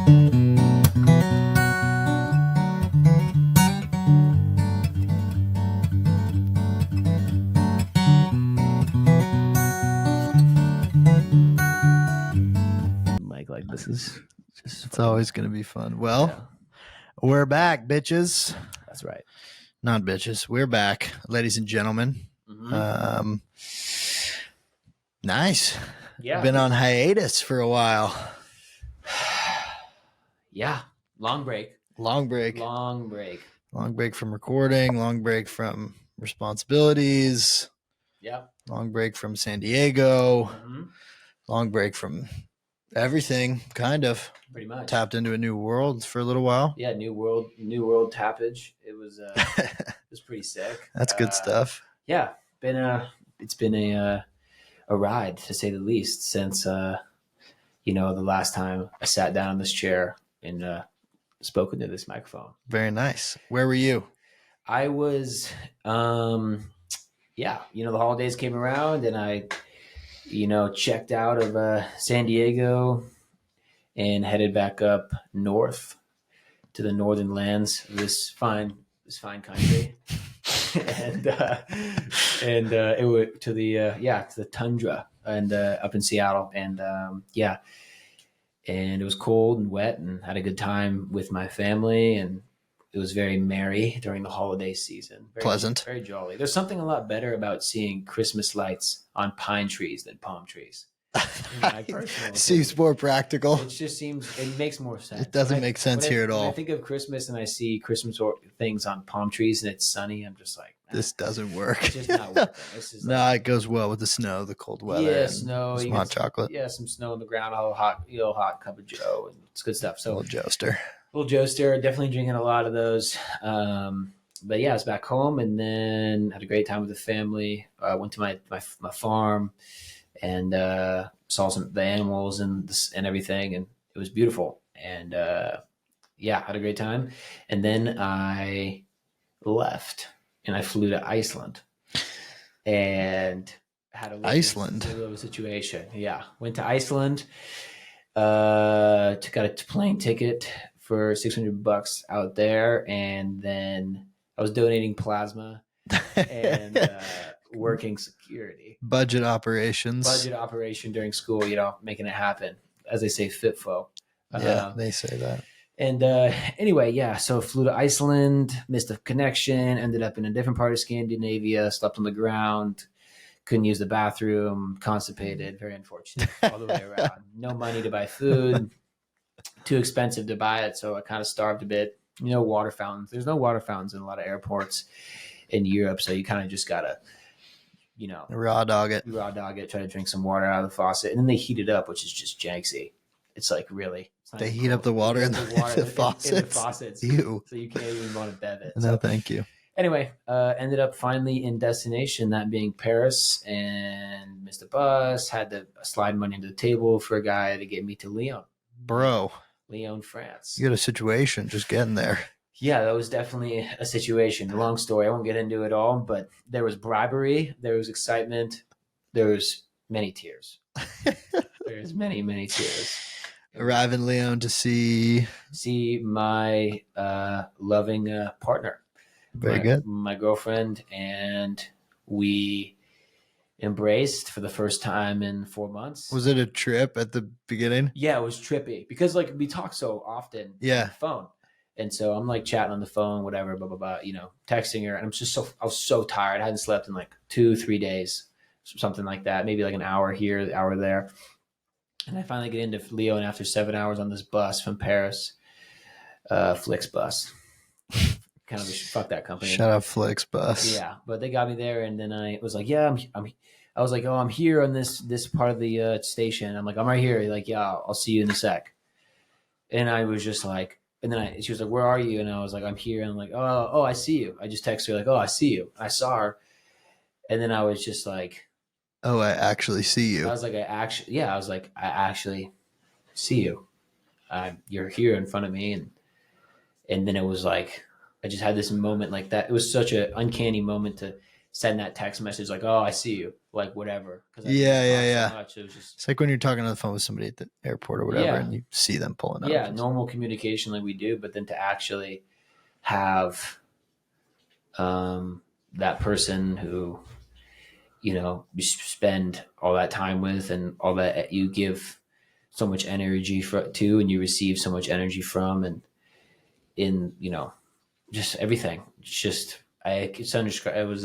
Mike, like this is just It's always going to be fun. Well, we're back, bitches. That's right. Not bitches. We're back, ladies and gentlemen. Mm-hmm. Nice. Yeah. Been on hiatus for a while. Yeah. Long break. Long break. Long break. Long break from recording. Long break from responsibilities. Yep. Long break from San Diego. Mm-hmm. Long break from everything, kind of. Pretty much. Tapped into a new world for a little while. Yeah, new world tappage. It was pretty sick. That's good stuff. Yeah, it's been a ride, to say the least, since the last time I sat down in this chair and spoke into this microphone. Very nice. Where were you? I was the holidays came around and I checked out of San Diego and headed back up north to the northern lands of this fine country. and it went to the tundra and up in Seattle, and and it was cold and wet, and had a good time with my family, and it was very merry during the holiday season. Very pleasant, very jolly. There's something a lot better about seeing Christmas lights on pine trees than palm trees. Seems more practical. It just it makes more sense. It doesn't make sense here at all. When I think of Christmas and I see Christmas things on palm trees and it's sunny, I'm just like, this doesn't work. It's just not working. It goes well with the snow, the cold weather. Yeah, snow, some hot chocolate. Yeah, some snow on the ground, a hot cup of Joe, and it's good stuff. So a little Joester, definitely drinking a lot of those. But yeah, I was back home and then had a great time with the family. Went to my farm and saw the animals and everything, and it was beautiful. And had a great time. And then I left and I flew to Iceland and had a little situation. Yeah, went to Iceland. Got a plane ticket for $600 out there, and then I was donating plasma and working security. Budget operation during school, making it happen. As they say, FITFO. They say that. And anyway, so flew to Iceland, missed a connection, ended up in a different part of Scandinavia, slept on the ground, couldn't use the bathroom, constipated, very unfortunate all the way around. No money to buy food, too expensive to buy it, so I kind of starved a bit. Water fountains. There's no water fountains in a lot of airports in Europe, so you kind of just gotta, raw dog it, try to drink some water out of the faucet, and then they heat it up, which is just janksy. It's like really. They heat up the water in the faucets. Ew. So you can't even want to bev it. No, thank you. Anyway, ended up finally in destination, that being Paris, and missed a bus. Had to slide money under the table for a guy to get me to Lyon. Bro. Lyon, France. You got a situation just getting there. Yeah, that was definitely a situation. A long story. I won't get into it all, but there was bribery. There was excitement. There was many tears. There's many, many tears. Arrive in Lyon to see my loving partner. Very good. My girlfriend, and we embraced for the first time in 4 months. Was it a trip at the beginning? Yeah, it was trippy because we talk so often on the phone. And so I'm like chatting on the phone, whatever, blah, blah, blah, texting her. And I was so tired. I hadn't slept in like 2-3 days, something like that. Maybe like an hour here, an hour there. And I finally get into Lyon after 7 hours on this bus from Paris, Flixbus. Kind of fuck that company. Shout out Flixbus. Yeah, but they got me there, and then I was like, yeah, I was like, oh, I'm here on this part of the station. I'm like, I'm right here. Like, yeah, I'll see you in a sec. And I was just like, and then she was like, where are you? And I was like, I'm here. And I'm like, oh, I see you. I just texted her like, oh, I see you. I saw her. And then I was just like, oh, I actually see you. I was like, I actually see you. You're here in front of me. And then it was like, I just had this moment like that. It was such an uncanny moment to send that text message like, "Oh, I see you," like whatever, because I didn't Yeah, yeah, talk so yeah. much. It was just It's like when you're talking on the phone with somebody at the airport or whatever, yeah, and you see them pulling up. yeah, normal communication like we do, but then to actually have that person who you spend all that time with and all that you give so much energy to and you receive so much energy from and in just everything. It's just it's undescribable. It was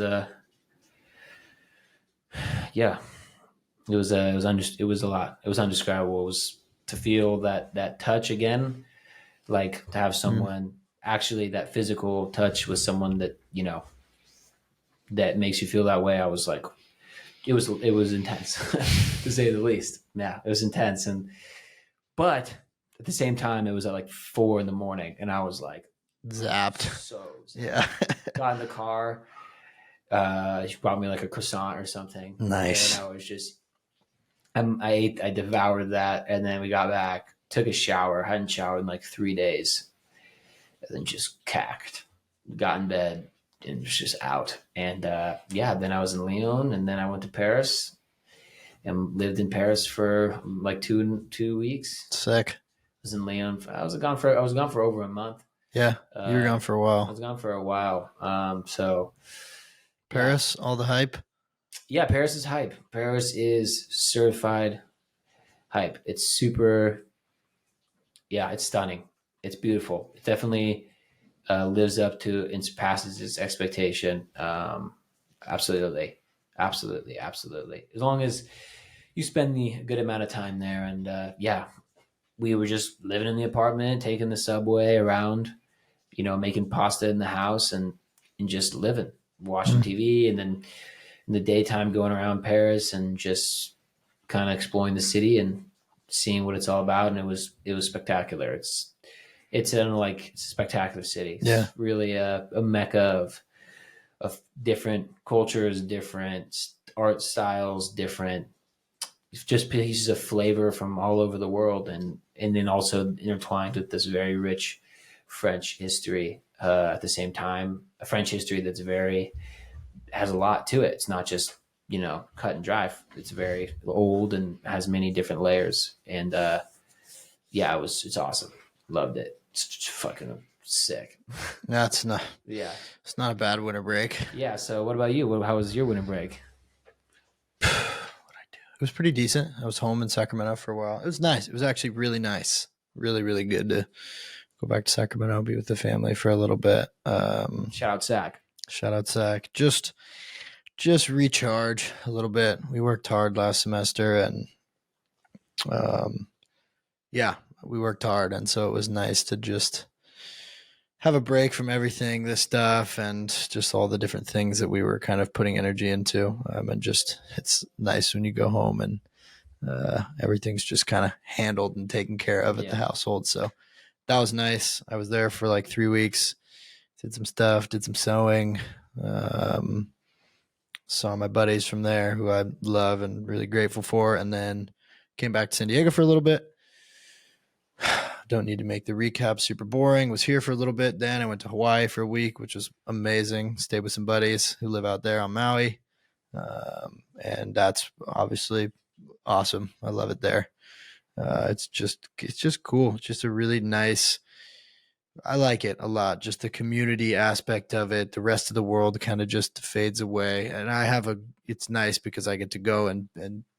yeah, it was a lot. It was undescribable. It was to feel that touch again, like to have Mm. someone actually that physical touch with someone that that makes you feel that way. I was like, it was intense to say the least. Yeah, it was intense, and but at the same time, it was at like 4 in the morning, and I was like, Zapped. so Yeah. got in the car. She brought me like a croissant or something, and Nice. I was just, I devoured that, and then we got back, took a shower, hadn't showered in like 3 days, and then just cacked, got in bed, and was just out. And yeah, then I was in Lyon, and then I went to Paris and lived in Paris for like 2 weeks. Sick. Was in Lyon. I was gone for over a month. Yeah. You were gone for a I was while. gone for a while. So yeah, Paris, all the hype. yeah. Paris is hype. Paris is certified hype. It's super. Yeah, it's stunning. It's beautiful. It definitely lives up to and surpasses its expectation. Absolutely, absolutely, absolutely. As long as you spend the good amount of time there, and yeah, we were just living in the apartment, taking the subway around, making pasta in the house and just living, watching Mm. TV, and then in the daytime going around Paris and just kind of exploring the city and seeing what it's all about. And it was spectacular. It's a spectacular city. Yeah. It's really a mecca of different cultures, different art styles, different just pieces of flavor from all over the world, and then also intertwined with this very rich French history at the same time. A French history that's very has a lot to it. It's not just cut and dry. It's very old and has many different layers. And yeah, it's awesome. Loved it. It's fucking sick. That's not. Yeah, It's not a bad winter break. yeah. So what about you? How was your winter break? It was pretty decent. I was home in Sacramento for a while. It was nice. It was actually really nice. Really, really good to go back to Sacramento, be with the family for a little bit. Shout out Zach. Shout out Zach. Just recharge a little bit. We worked hard last semester, and um, yeah, we worked hard, and so it was nice to just have a break from everything, this stuff, and just all the different things that we were kind of putting energy into. And just it's nice when you go home and everything's just kind of handled and taken care of at the Yeah. household. So that was nice. I was there for like 3 weeks, did some stuff, did some sewing, um, saw my buddies from there who I love and really grateful for, and then came back to San Diego for a little bit. Don't need to make the recap super boring. Was here for a little bit. Then I went to Hawaii for a week, which was amazing. Stayed with some buddies who live out there on Maui. And that's obviously awesome. I love it there. It's just cool. It's just a really nice. I like it a lot. Just the community aspect of it. The rest of the world kind of just fades away, and it's nice because I get to go and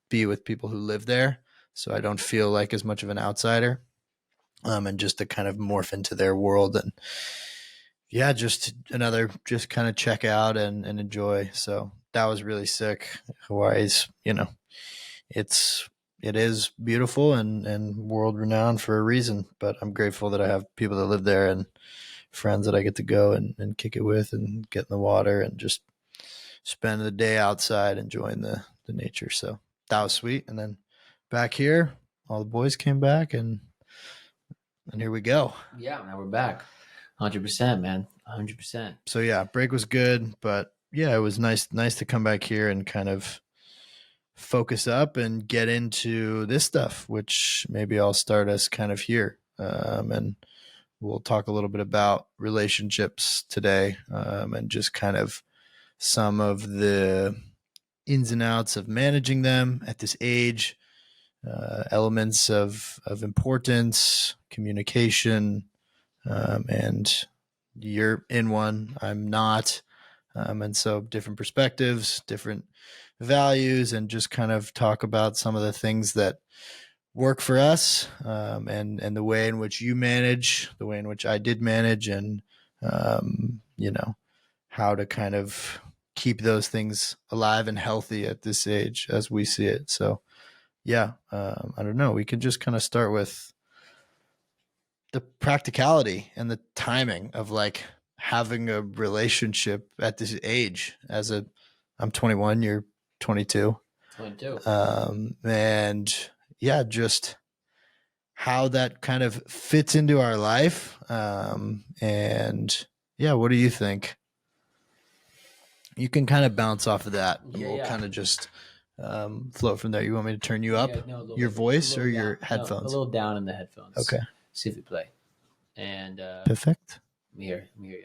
be with people who live there, so I don't feel like as much of an outsider. And just to kind of morph into their world, and yeah, just kind of check out and enjoy. So that was really sick. Hawaii's, it is beautiful and world renowned for a reason. But I'm grateful that I have people that live there and friends that I get to go and kick it with and get in the water and just spend the day outside enjoying the nature. So that was sweet. And then back here, all the boys came back and here we go. Yeah, now we're back. 100%, man. 100%. So yeah, break was good, but yeah, it was nice to come back here and kind of focus up and get into this stuff, which maybe I'll start us kind of here. And we'll talk a little bit about relationships today, and just kind of some of the ins and outs of managing them at this age, elements of importance, communication, and you're in one, I'm not. And so different perspectives, different values, and just kind of talk about some of the things that work for us, and the way in which you manage, the way in which I did manage, and how to kind of keep those things alive and healthy at this age as we see it. So yeah, I don't know. We can just kind of start with the practicality and the timing of like having a relationship at this age. I'm 21, you're 22. 22. And yeah, just how that kind of fits into our life. And yeah, what do you think? You can kind of bounce off of that, and we'll kind of just float from there. You want me to turn you up, your voice, or your headphones? No, a little down in the headphones. Okay. See if we play. And perfect. I'm here. Yeah.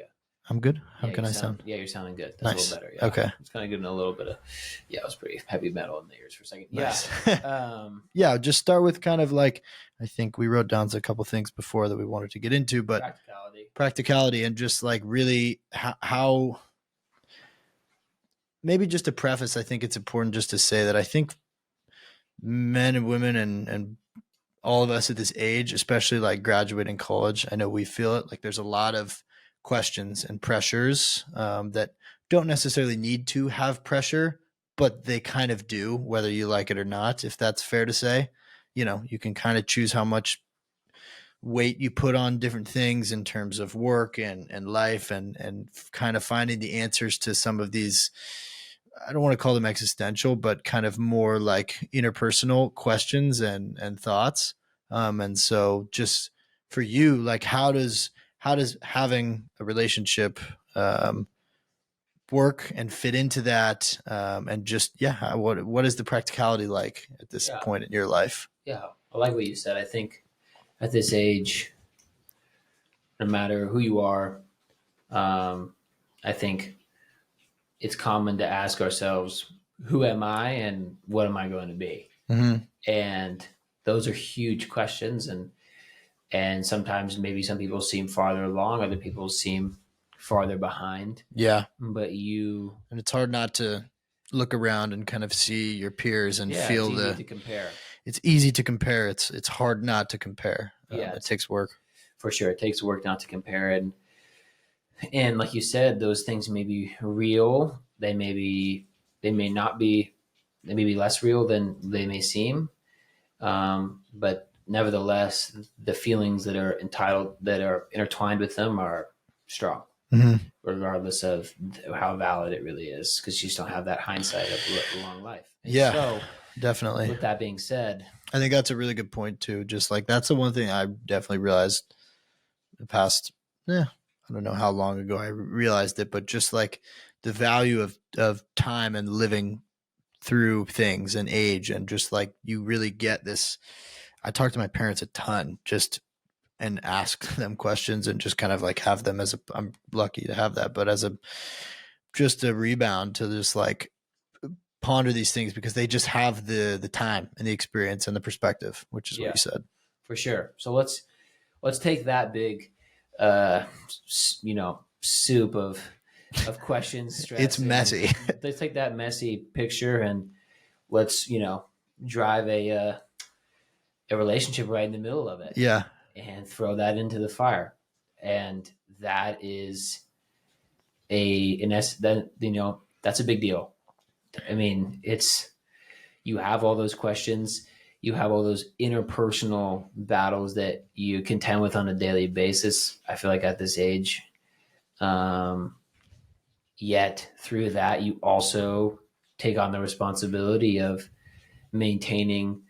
I'm good. How can I sound? Yeah, you're sounding good. That's nice. A little better. Yeah. Okay. It's kind of giving a little bit of, it was pretty heavy metal in the ears for a second. Nice. Yeah. Yeah, just start with kind of like, I think we wrote down a couple things before that we wanted to get into, but practicality and just like really how maybe just to preface, I think it's important just to say that I think men and women and all of us at this age, especially like graduating college, I know we feel it. Like there's a lot of questions and pressures that don't necessarily need to have pressure, but they kind of do, whether you like it or not, if that's fair to say. You can kind of choose how much weight you put on different things in terms of work and life and kind of finding the answers to some of these, I don't want to call them existential, but kind of more like interpersonal questions and thoughts. And so just for you, like how does having a relationship work and fit into that? And just, what is the practicality like at this point in your life? Yeah. I like what you said. I think at this age, no matter who you are, I think it's common to ask ourselves, who am I and what am I going to be? Mm-hmm. And those are huge questions. And sometimes maybe some people seem farther along, other people seem farther behind. Yeah. But and it's hard not to look around and kind of see your peers and feel it's easy to compare. It's easy to compare. It's hard not to compare. It takes work. For sure. It takes work not to compare. And like you said, those things may be real. They may not be, they may be less real than they may seem. But nevertheless, the feelings that are intertwined with them are strong, regardless of how valid it really is, because you just don't have that hindsight of a long life. And so definitely. With that being said, I think that's a really good point too. Just like that's the one thing I definitely realized the past, I don't know how long ago I realized it, but just like the value of time and living through things and age, and just like you really get this. I talk to my parents a ton and ask them questions and just kind of like have them I'm lucky to have that, but as just a rebound to just like ponder these things because they just have the time and the experience and the perspective, which is what you said. For sure. So let's take that big, soup of questions. It's messy. Let's take that messy picture and let's, drive a relationship right in the middle of it. Yeah. And throw that into the fire. And that is that's a big deal. I mean, you have all those questions, you have all those interpersonal battles that you contend with on a daily basis. I feel like at this age, yet through that, you also take on the responsibility of maintaining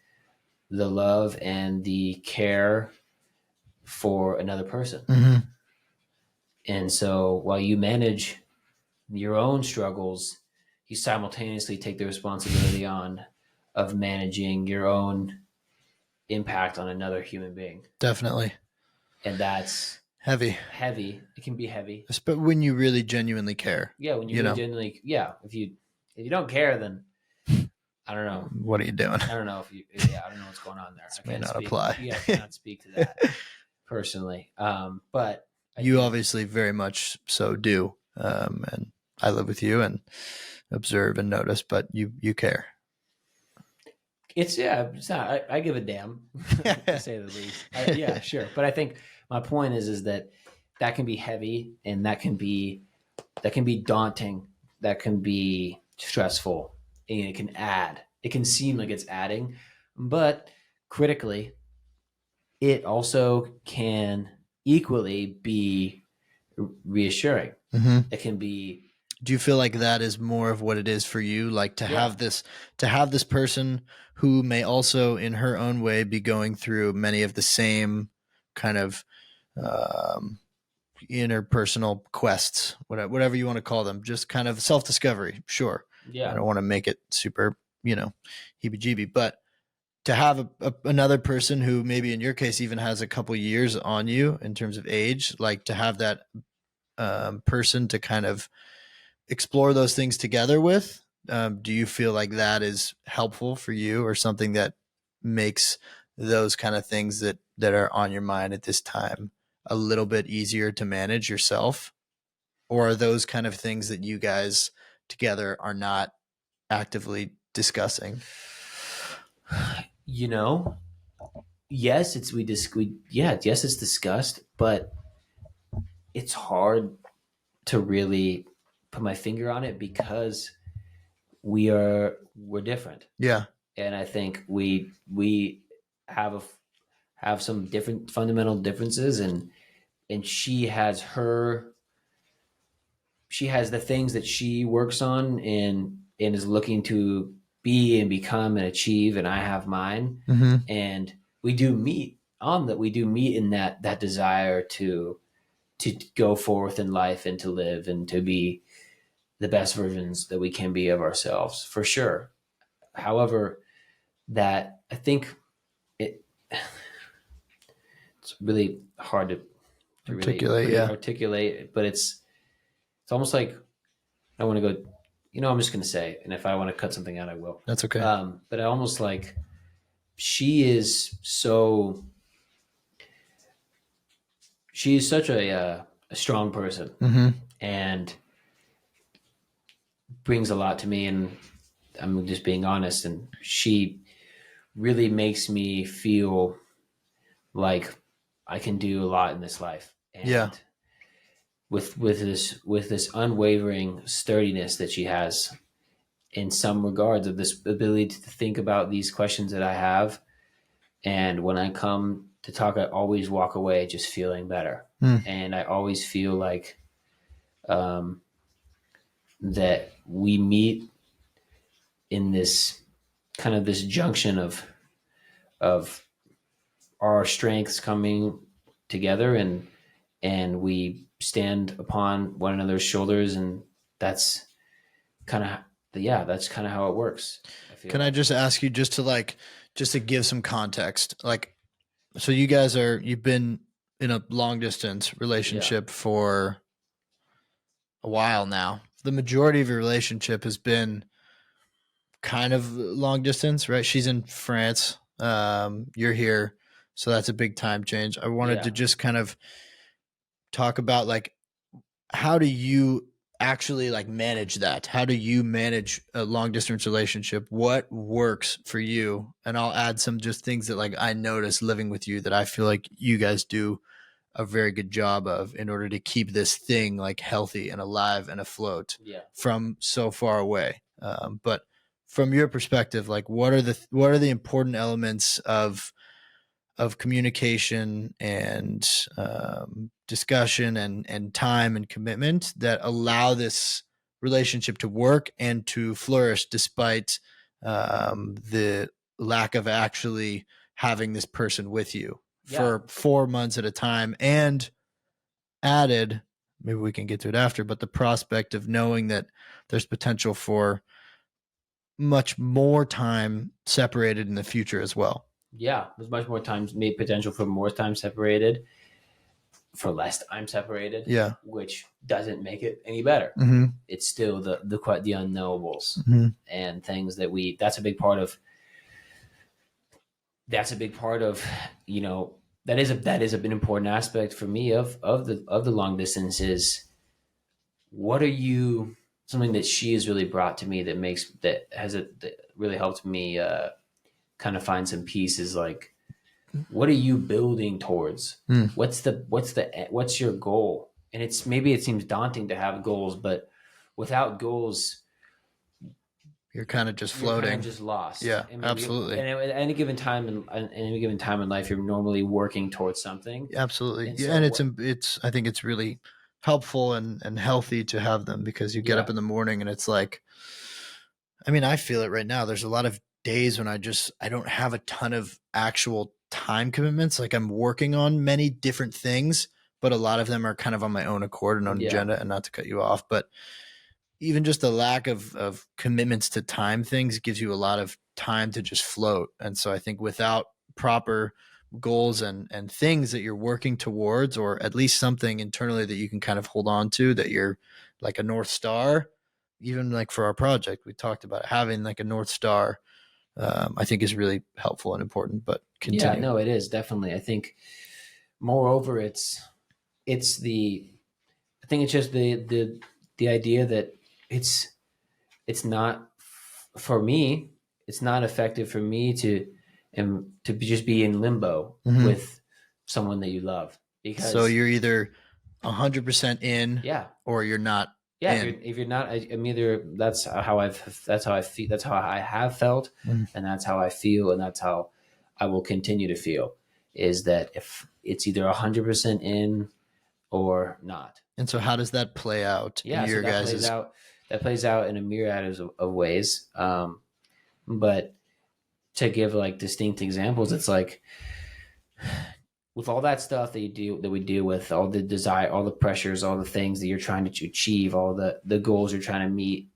the love and the care for another person. Mm-hmm. And so while you manage your own struggles, you simultaneously take the responsibility on of managing your own impact on another human being. Definitely. And that's Heavy. heavy. It can be heavy. But when you really genuinely care, Yeah, when you you really know, genuinely, yeah. If you don't care, then I don't know. what are you doing? I don't know if you. Yeah, I don't know what's going on there. This I may can't not speak. apply. Yeah, I cannot speak to that personally. But I You think obviously very much so do. And I live with you and observe and notice, but you care. it's yeah. It's not. I give a damn to say the least. Yeah, sure. But I think my point is that that can be heavy and that can be daunting. That can be stressful, and it can add. It can seem like it's adding, but critically, it also can equally be reassuring. Mm-hmm. It can be, Do you feel like that is more of what it is for you, like yeah, to have this person who may also in her own way be going through many of the same kind of um, interpersonal quests, whatever you want to call them, just kind of self-discovery. Sure, I yeah, don't want to make it super, heebie-jeebie, but to have another person who maybe in your case even has a couple years on you in terms of age, like to have that person to kind of explore those things together with. Do you feel like that is helpful for you, or something that makes those kind of things that are on your mind at this time a little bit easier to manage yourself? Or are those kind of things that you guys together are not actively discussing? you know, yes, yes, it's discussed, but it's hard to really put my finger on it because we're different, Yeah. and I think we have have some different fundamental differences, and she has the things that she works on and is looking to be and become and achieve, and I have mine, Mm-hmm. and we do meet on that. We do meet in that desire to go forth in life and to live and to be the best versions that we can be of ourselves, for sure. However, that I think it it's really hard to really Articulate. put it Yeah. articulate, but it's almost like I want to go. I'm just going to say, and if I want to cut something out, I will. That's okay. But I almost like she is such a strong person Mm-hmm. and brings a lot to me, and I'm just being honest, and she really makes me feel like I can do a lot in this life, Yeah. and with this unwavering sturdiness that she has in some regards, of this ability to think about these questions that I have, and when I come to talk, I always walk away just feeling better, Mm. and I always feel like um, that we meet in this kind of this junction of our strengths coming together, and we stand upon one another's shoulders, and that's kind of that's kind of how it works, I feel Can I like. just ask you just to give some context? Like, so you've been in a long distance Yeah, relationship for a while now. The majority of your relationship has been kind of long distance, right? She's in France. You're here. So that's a big time change. I wanted to yeah, just kind of talk about, like, how do you actually like manage that? How do you manage a long distance relationship? What works for you? And I'll add some just things that like I notice living with you that I feel like you guys do a very good job of in order to keep this thing like healthy and alive and afloat yeah, from so far away. But from your perspective, like what are the important elements of communication and discussion and time and commitment that allow this relationship to work and to flourish despite the lack of actually having this person with you yeah, for 4 months at a time, and added, maybe we can get to it after, but the prospect of knowing that there's potential for much more time separated in the future as well. yeah. There's much more time, maybe potential for more time separated. for less time separated, Yeah. which doesn't make it any better. Mm-hmm. It's still the quite the unknowables Mm-hmm. and things that that's a big part of. That's a big part of, you know, that is an important aspect for me of the long distance is what are you something that she has really brought to me that really helped me kind of find some peace is like what are you building towards? Mm. What's your goal? And it's maybe it seems daunting to have goals, but without goals, You're kind of just you're kind floating. of just lost. Yeah, I mean, absolutely. and at any given time in life, you're normally working towards something. Absolutely. And Yeah, so and what? it's I think it's really helpful and healthy to have them because you get up Yeah, in the morning and it's like, I mean, I feel it right now. There's a lot of days when I don't have a ton of actual time commitments. Like I'm working on many different things, but a lot of them are kind of on my own accord and on yeah, agenda, and not to cut you off, but even just the lack of commitments to time things gives you a lot of time to just float. And so I think without proper goals and things that you're working towards, or at least something internally that you can kind of hold on to, that you're like a North Star, even like for our project, we talked about having like a North Star, I think is really helpful and important, but yeah. continue. No, it is definitely. I think, moreover, it's the. I think it's just the idea that it's it's not for me. It's not effective for me just be in limbo Mm-hmm. with someone that you love So because you're either 100% in yeah, or you're not yeah. in. If you're not, I'm either that's how I feel, that's how I have felt, Mhm. and that's how I feel, and that's how I will continue to feel. Is that if it's either 100% in or not? And so how does that play out in Yeah, so your guys's? that plays out in a myriad of ways. But to give like distinct examples, it's like with all that stuff that we deal with, all the desire, all the pressures, all the things that you're trying to achieve, all the goals you're trying to meet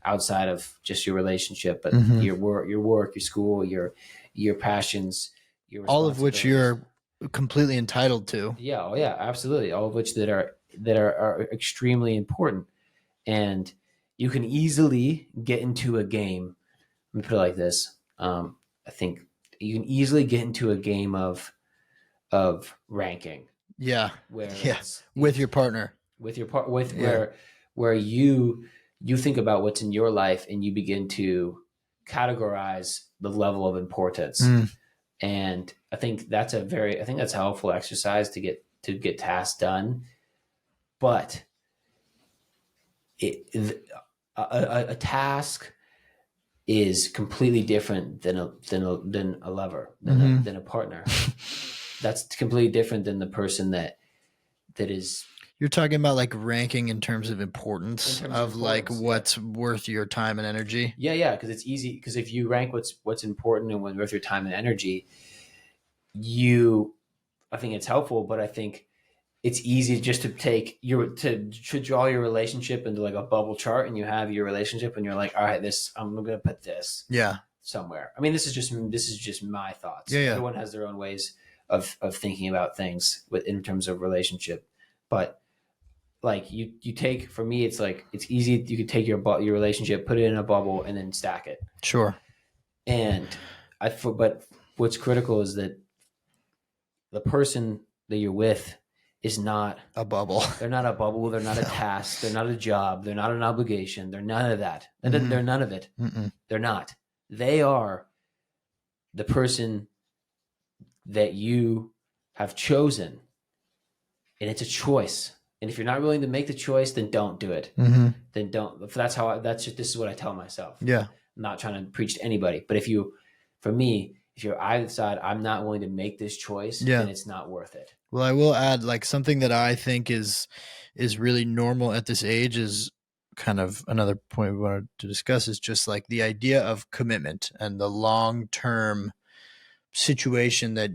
outside of just your relationship, but Mhm. your school, your passions, your All of which responsibilities. you're completely entitled to. Yeah, oh yeah, absolutely. All of which that are extremely important, and you can easily get into a game. Let me put it like this: I think you can easily get into a game of ranking Yeah. where Yeah. With your partner. with your part with Yeah. where you think about what's in your life and you begin to categorize the level of importance. Mm. And I think that's a helpful exercise to get tasks done. But a task is completely different than a lover, Mhm. than a partner. That's completely different than the person that is You're talking about like ranking in terms of in importance terms of of like importance. Yeah, what's worth your time and energy. yeah. Because it's easy. Because if you rank what's important and what's worth your time and energy, you I think it's helpful. But I think it's easy just to take to draw your relationship into like a bubble chart, and you have your relationship, and you're like, all right, this I'm gonna put this Yeah. somewhere. I mean, this is just my thoughts. Yeah. Yeah. Everyone has their own ways of thinking about things in terms of relationship, but like you take for me, it's like it's easy. You could take your relationship, put it in a bubble, and then stack it. Sure. And but what's critical is that the person that you're with is not. A bubble. They're not a bubble. They're not a No. task. They're not a job. They're not an obligation. They're none of that. Mhm. They're none of it. Mm-mm. They're not. They are the person that you have chosen, and it's a choice. And if you're not willing to make the choice, then don't do it. Mhm. Then don't. This is what I tell myself. Yeah. I'm not trying to preach to anybody, but for me, if you're either side, I'm not willing to make this choice, Yeah. then it's not worth it. Well, I will add like something that I think is really normal at this age is kind of another point we wanted to discuss is just like the idea of commitment and the long-term situation that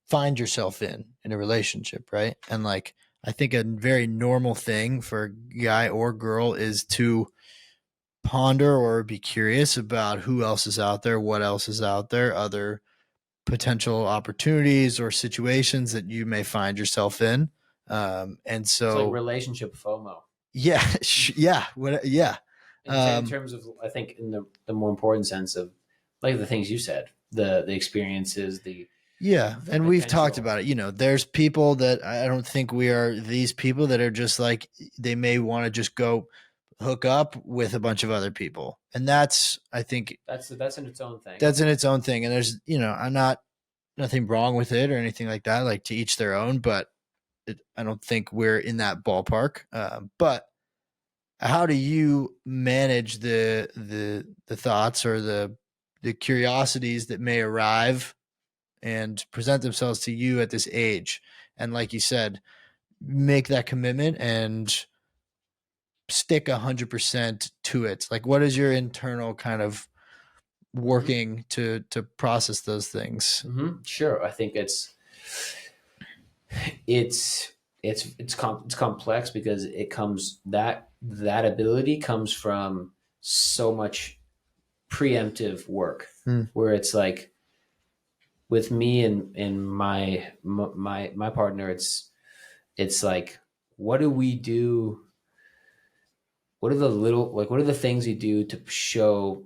find yourself in a relationship, right? And like I think a very normal thing for a guy or girl is to ponder or be curious about who else is out there, what else is out there, other potential opportunities or situations that you may find yourself in. And It's like so, relationship FOMO. yeah, yeah, yeah. In terms of, I think, in the more important sense of like the things you said, the experiences, Yeah, the and we've talked potential. about it. There's people that I don't think we are these people that are just like they may want to just go hook up with a bunch of other people. And that's I think That's in its own thing. that's in its own thing. And there's, I'm not nothing wrong with it or anything like that, like to each their own, but I don't think we're in that ballpark. But how do you manage the thoughts or the curiosities that may arrive and present themselves to you at this age, and like you said, make that commitment and stick 100% to it? Like, what is your internal kind of Mm-hmm. working to process those things? Mm-hmm. Sure, I think it's it's complex because it comes that ability comes from so much preemptive work, Mm. where it's like with me and my partner, it's like, what do we do, what are the little, like, what are the things you do to show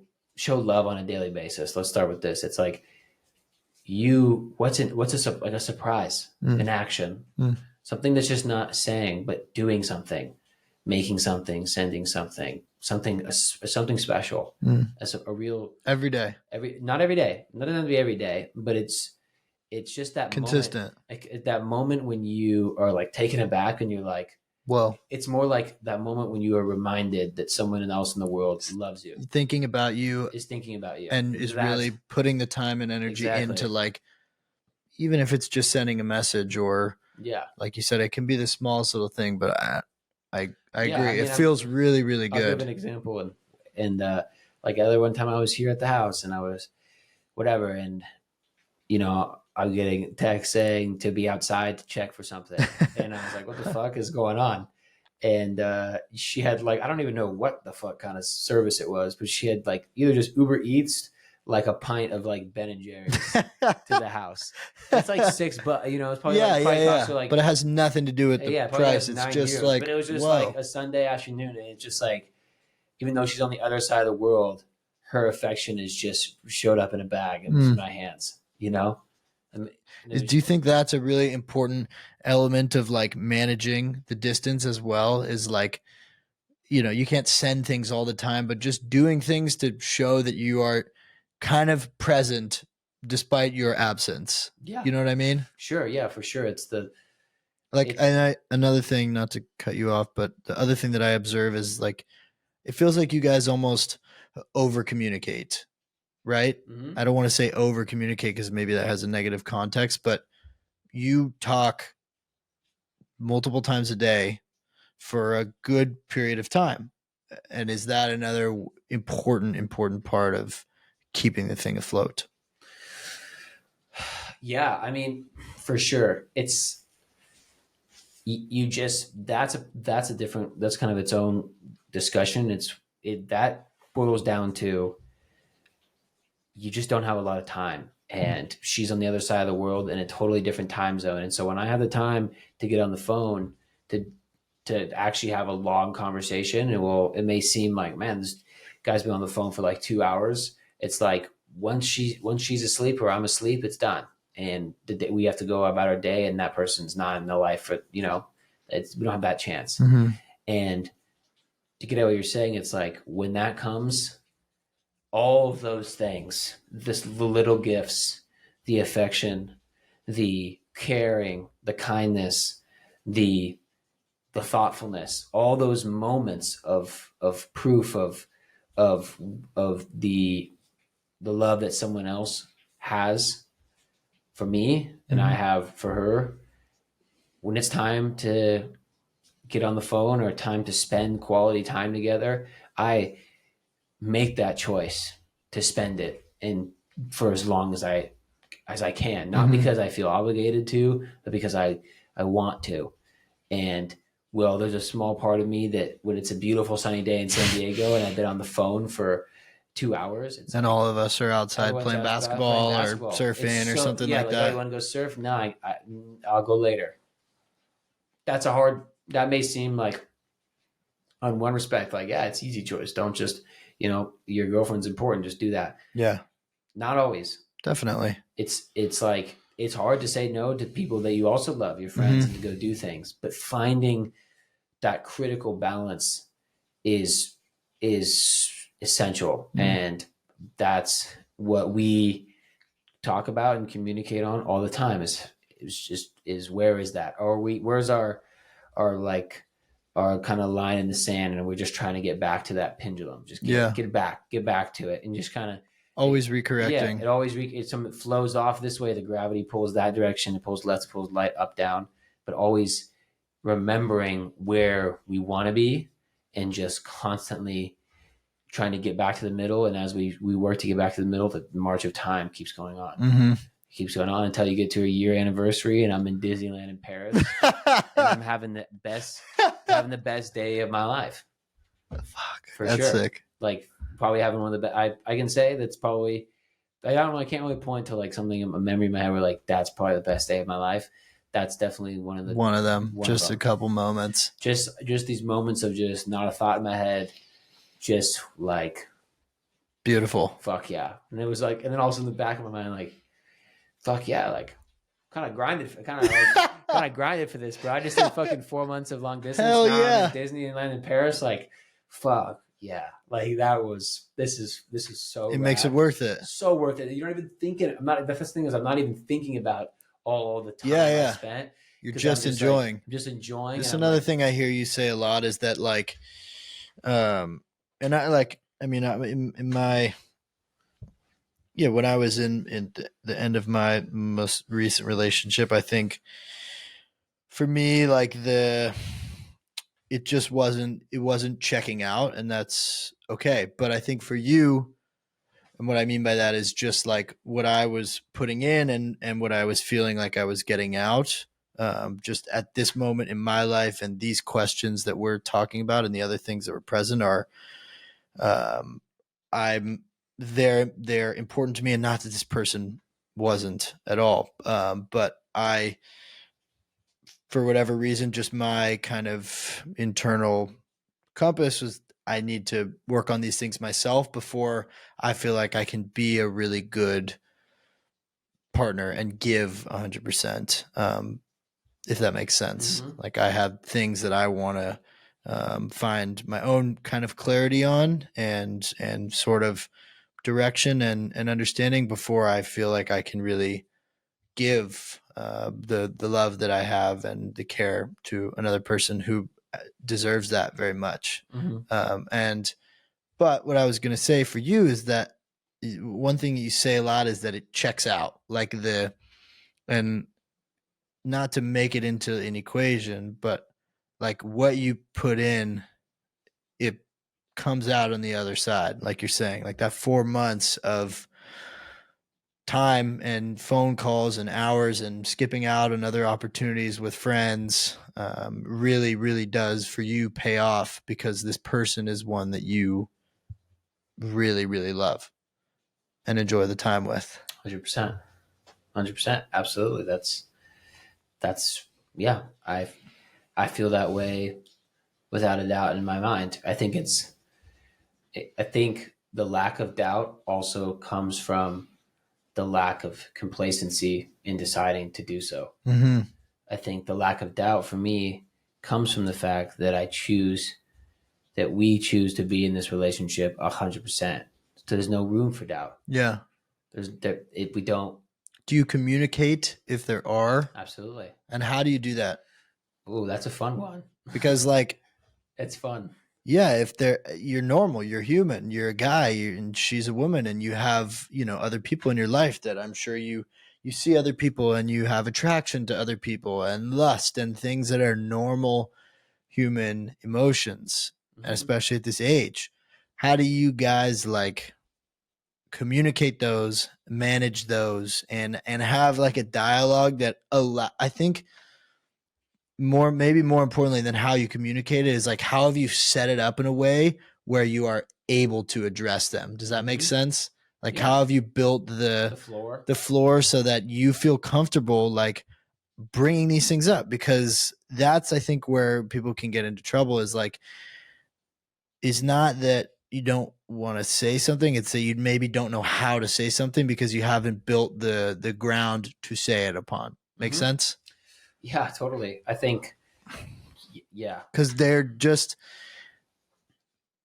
love on a daily basis? Let's start with this. It's like, like a surprise, Mm. an action, Mm. something that's just not saying but doing something, making something, sending something, something special, Mm. as a real, Every day, not every day, not going to be every day, but it's just that moment, consistent. like that moment when you are like taken aback and you're like, Well, it's more like that moment when you are reminded that someone else in the world loves you, thinking about you is thinking about you. and is That's really putting the time and energy into, exactly, like, even if it's just sending a message, or yeah, like you said, it can be the smallest little thing, but I yeah. I agree. It mean, feels really, really I'll give an good. example, and like other one time I was here at the house and I was whatever, and I'm getting a text saying to be outside to check for something, and I was like, what the fuck is going on? And she had, like, I don't even know what the fuck kind of service it was, but she had like either just Uber Eats like a pint of like Ben and Jerry's to the house. It's like $6, it's probably Yeah, like yeah, probably cost her yeah. But like, it has nothing to do with the yeah, probably price. like It's nine just euros. But like, it was just like whoa. a Sunday afternoon, and it's just like, even though she's on the other side of the world, her affection is just showed up in a bag and was in Mm. my hands. And it Do was, you think that's a really important element of like managing the distance as well? Is like, you can't send things all the time, but just doing things to show that you are kind of present despite your absence. yeah, You know what I mean? sure, yeah, for sure. Like, It's and another thing, not to cut you off, but the other thing that I observe is like, it feels like you guys almost over communicate, right? mhm. I don't want to say over communicate because maybe that has a negative context, but you talk multiple times a day for a good period of time. And is that another important part of keeping the thing afloat? Yeah, I mean, for sure. It's you just that's a different, that's kind of its own discussion. That boils down to, you just don't have a lot of time, and she's on the other side of the world in a totally different time zone. And so when I have the time to get on the phone to actually have a long conversation, it may seem like, man, this guy's been on the phone for like 2 hours. It's like, once she's asleep or I'm asleep, it's done, and we have to go about our day, and that person's not in the life for, we don't have that chance. Mm-hmm. And to get at what you're saying, it's like, when that comes, all of those things, the little gifts, the affection, the caring, the kindness, the thoughtfulness, all those moments of proof of of the love that someone else has for me and I Mm-hmm. have for her, when it's time to get on the phone or time to spend quality time together, I make that choice to spend it and for as long as I can, not Mm-hmm. because I feel obligated to, but because I want to. And well, there's a small part of me that when it's a beautiful sunny day in San Diego and I've been on the phone for 2 hours, it's And like all of us are outside everyone's playing outside playing basketball or basketball. It's surfing or so, something yeah, like like, oh, you that. want to go surf? No, I'll go later. that may seem like, on one respect, like, yeah, it's easy choice. Don't just, your girlfriend's important. Just do that. Yeah, Not always. definitely. It's like, it's hard to say no to people that you also love, your friends, Hmm. and to go do things. But finding that critical balance is is essential, Mm. and that's what we talk about and communicate on all the time. Is where is that? Or where's our like our kind of line in the sand, and we're just trying to get back to that pendulum. Just Yeah, get back to it, and just kind of always yeah, recorrecting. it always it flows off this way. The gravity pulls that direction. It pulls left, it pulls light, up, down. But always remembering where we want to be, and just constantly trying to get back to the middle. And as we work to get back to the middle, the march of time keeps going on. Hmm. It keeps going on until you get to a year anniversary, and I'm in Disneyland in Paris, and I'm having the best day of my life. Fuck, For that's sure. sick. Like, probably having one of the best. I can say that's probably. I don't know. I can't really point to like something, a memory in my head where like that's probably the best day of my life. That's definitely one of them. Just a couple moments. Just these moments of just not a thought in my head, just like Beautiful. fuck yeah. And it was like, and then also in the back of my mind, like, fuck yeah, like kind of grinded for this, bro. I just did fucking 4 months of long distance. Hell now yeah. I'm in Disneyland in Paris. Like, fuck yeah. Like, this is so It makes it worth it. So worth it. You're not even thinking. The first thing is, I'm not even thinking about all the time I spent. You're just enjoying. I'm just enjoying. This is another thing I hear you say a lot is that like, and I like, I mean, in my, yeah, when I was in the end of my most recent relationship, I think for me, like it wasn't checking out, and that's okay. But I think for you, and what I mean by that is just like what I was putting in and what I was feeling like I was getting out, just at this moment in my life, and these questions that we're talking about and the other things that were present are, I'm they're important to me, and not that this person wasn't at all, but I, for whatever reason, just my kind of internal compass was, I need to work on these things myself before I feel like I can be a really good partner and give 100%. If that makes sense. Mm-hmm. Like, I have things that I want to find my own kind of clarity on and sort of direction and understanding before I feel like I can really give the love that I have and the care to another person who deserves that very much. Mm-hmm. But what I was going to say for you is that one thing you say a lot is that it checks out, like and not to make it into an equation, but like what you put in, it comes out on the other side. Like you're saying, like that 4 months of time and phone calls and hours and skipping out on other opportunities with friends, really, really does for you pay off, because this person is one that you really, really love and enjoy the time with. 100%. 100%. Absolutely. That's yeah. I feel that way without a doubt in my mind. I think the lack of doubt also comes from the lack of complacency in deciding to do so. Mm-hmm. I think the lack of doubt for me comes from the fact that we choose to be in this relationship 100%. So there's no room for doubt. Yeah. We don't. Do you communicate if there are? Absolutely. And how do you do that? Oh, that's a fun one. Because like, it's fun. Yeah, if you're normal, you're human, you're a guy, and she's a woman, and you have, other people in your life that I'm sure you see other people, and you have attraction to other people and lust and things that are normal human emotions, Mm-hmm. and especially at this age. How do you guys like communicate those, manage those, and have like a dialogue that I think maybe more importantly than how you communicate it is like, how have you set it up in a way where you are able to address them? Does that make sense? Like, how have you built the floor so that you feel comfortable? Like, bringing these things up, because that's, I think, where people can get into trouble, is like, is not that you don't want to say something, it's that you maybe don't know how to say something because you haven't built the ground to say it upon. Make Mm-hmm. sense? Yeah, totally. I think, yeah. Because they're just,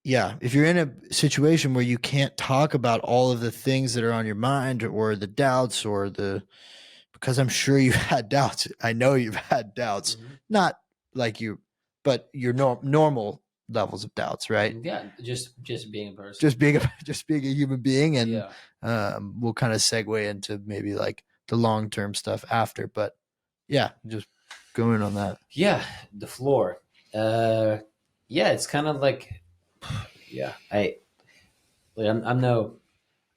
yeah, if you're in a situation where you can't talk about all of the things that are on your mind, or the doubts, or the, because I'm sure you've had doubts. I know you've had doubts, Mm-hmm. not like you, but your normal levels of doubts, right? Yeah, just being a person. Just being a human being, and Yeah. we'll kind of segue into maybe like the long term stuff after. But yeah, just going on that. Yeah, the floor. Yeah, it's kind of like, yeah. I'm no,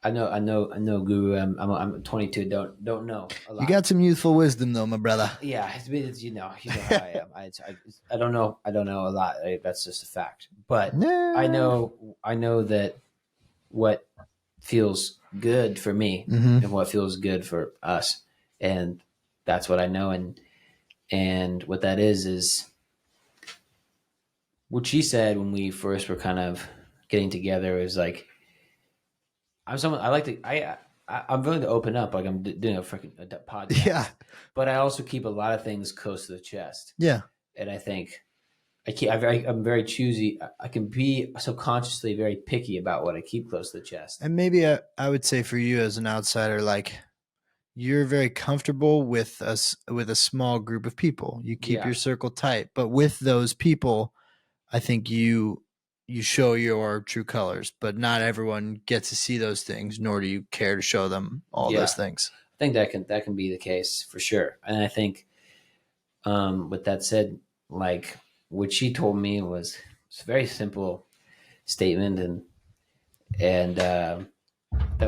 I know, guru. I'm 22. Don't know a You lot. got some youthful wisdom, though, my brother. Yeah, you know how I am. I don't know. I don't know a lot. That's just a fact. But Nah. I know that what feels good for me Mm-hmm. and what feels good for us, and that's what I know. And what that is what she said when we first were kind of getting together is like, I'm someone I like to I'm willing to open up, like I'm doing a freaking podcast, Yeah. but I also keep a lot of things close to the chest, Yeah. and I think I'm very choosy. I can be subconsciously very picky about what I keep close to the chest. And maybe I would say for you as an outsider, like, you're very comfortable with us with a small group of people. You keep Yeah, your circle tight, but with those people, I think you show your true colors. But not everyone gets to see those things, nor do you care to show them all those yeah. things. I think that can be the case for sure, and I think, with that said, like what she told me was it's a very simple statement, and that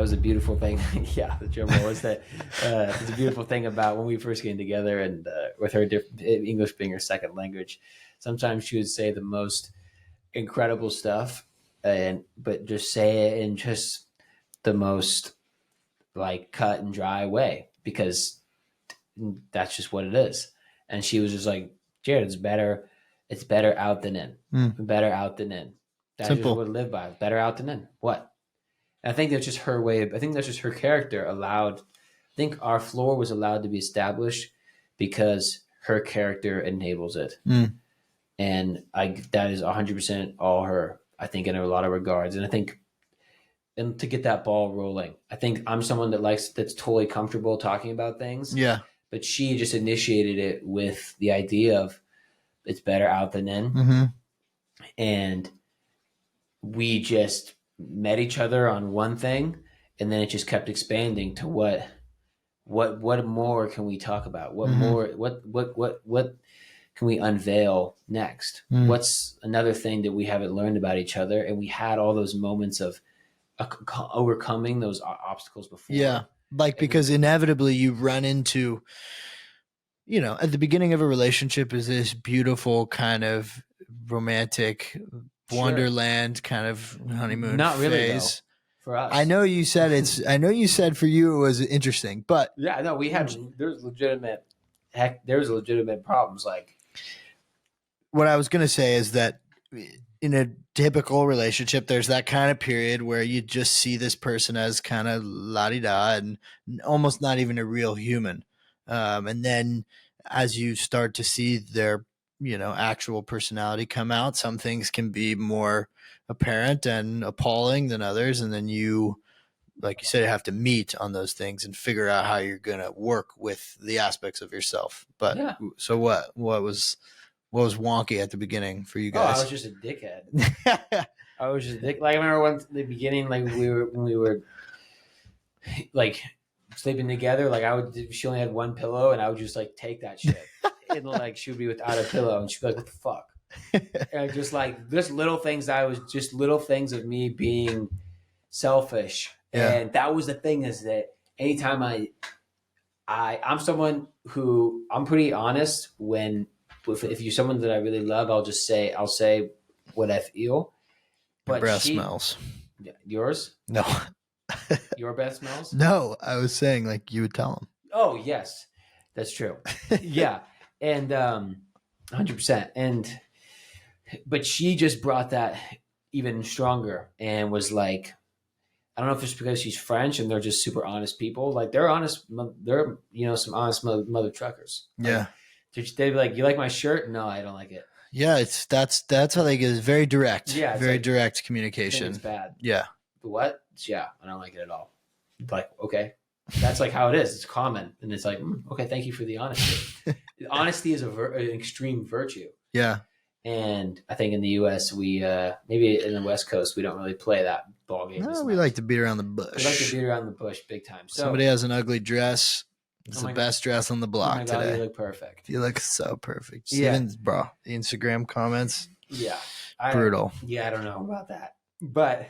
was a beautiful thing. Yeah, the drum roll was that. It's a beautiful thing about when we first came together, and with her English being her second language, sometimes she would say the most incredible stuff, and but just say it in just the most like cut and dry way because that's just what it is. And she was just like, Jared, it's better out than in. Mm. Better out than in. That's just Simple. what I live by. Better out than in. What? And I think that's just her way I think that's just her character allowed. I think our floor was allowed to be established because her character enables it. Mm. And that is 100% all her, I think, in a lot of regards. And I think, and to get that ball rolling, I think I'm someone that's totally comfortable talking about things, Yeah. but she just initiated it with the idea of it's better out than in. Mm-hmm. And we just met each other on one thing, and then it just kept expanding to what more can we talk about? What Mm-hmm. more? What can we unveil next? Mm. What's another thing that we haven't learned about each other? And we had all those moments of overcoming those obstacles before. Yeah. Like, because inevitably you run into, at the beginning of a relationship is this beautiful kind of romantic wonderland kind of honeymoon Not really, phase. though, for us. I know you said for you it was interesting, but yeah, no, there's legitimate problems. Like, what I was going to say is that in a typical relationship, there's that kind of period where you just see this person as kind of la-di-da and almost not even a real human. And then as you start to see their, actual personality come out, some things can be more apparent and appalling than others. And then you, like you said, have to meet on those things and figure out how you're going to work with the aspects of yourself. But yeah. So what was wonky at the beginning for you Oh, I guys? was just a dickhead. I was just a dick. Like, I remember when the beginning, like when we were like sleeping together, like she only had one pillow, and I would just like take that shit, and like she would be without a pillow, and she'd be like, "What the fuck?" And just like just little things. I was just little things of me being selfish, Yeah. and that was the thing is that anytime I'm someone who I'm pretty honest when. If you're someone that I really love, I'll say what I feel. Your But breath smells. Yours? No. Your breath smells? No, I was saying like you would tell him. Oh, yes. That's true. Yeah. And 100%. But she just brought that even stronger and was like, I don't know if it's because she's French and they're just super honest people. Like they're honest. They're, some honest mother truckers. Yeah. Like they'd be like, you like my shirt? No, I don't like it. Yeah. That's how they get. It's very direct. Yeah. It's Very like, direct I think communication. it's bad. Yeah. The what? Yeah. I don't like it at all. Like, okay. That's like how it is. It's common. And it's like, okay, thank you for the honesty. Honesty is an extreme virtue. Yeah. And I think in the U.S., we maybe in the West Coast, we don't really play that ball game. No, we like to beat around the bush. We like to beat around the bush big time. So somebody has an ugly dress. It's the best dress on the block oh my God, today. You look perfect. You look so perfect. Yeah. Even, bro, the Instagram comments. Yeah. Brutal. I don't know about that. But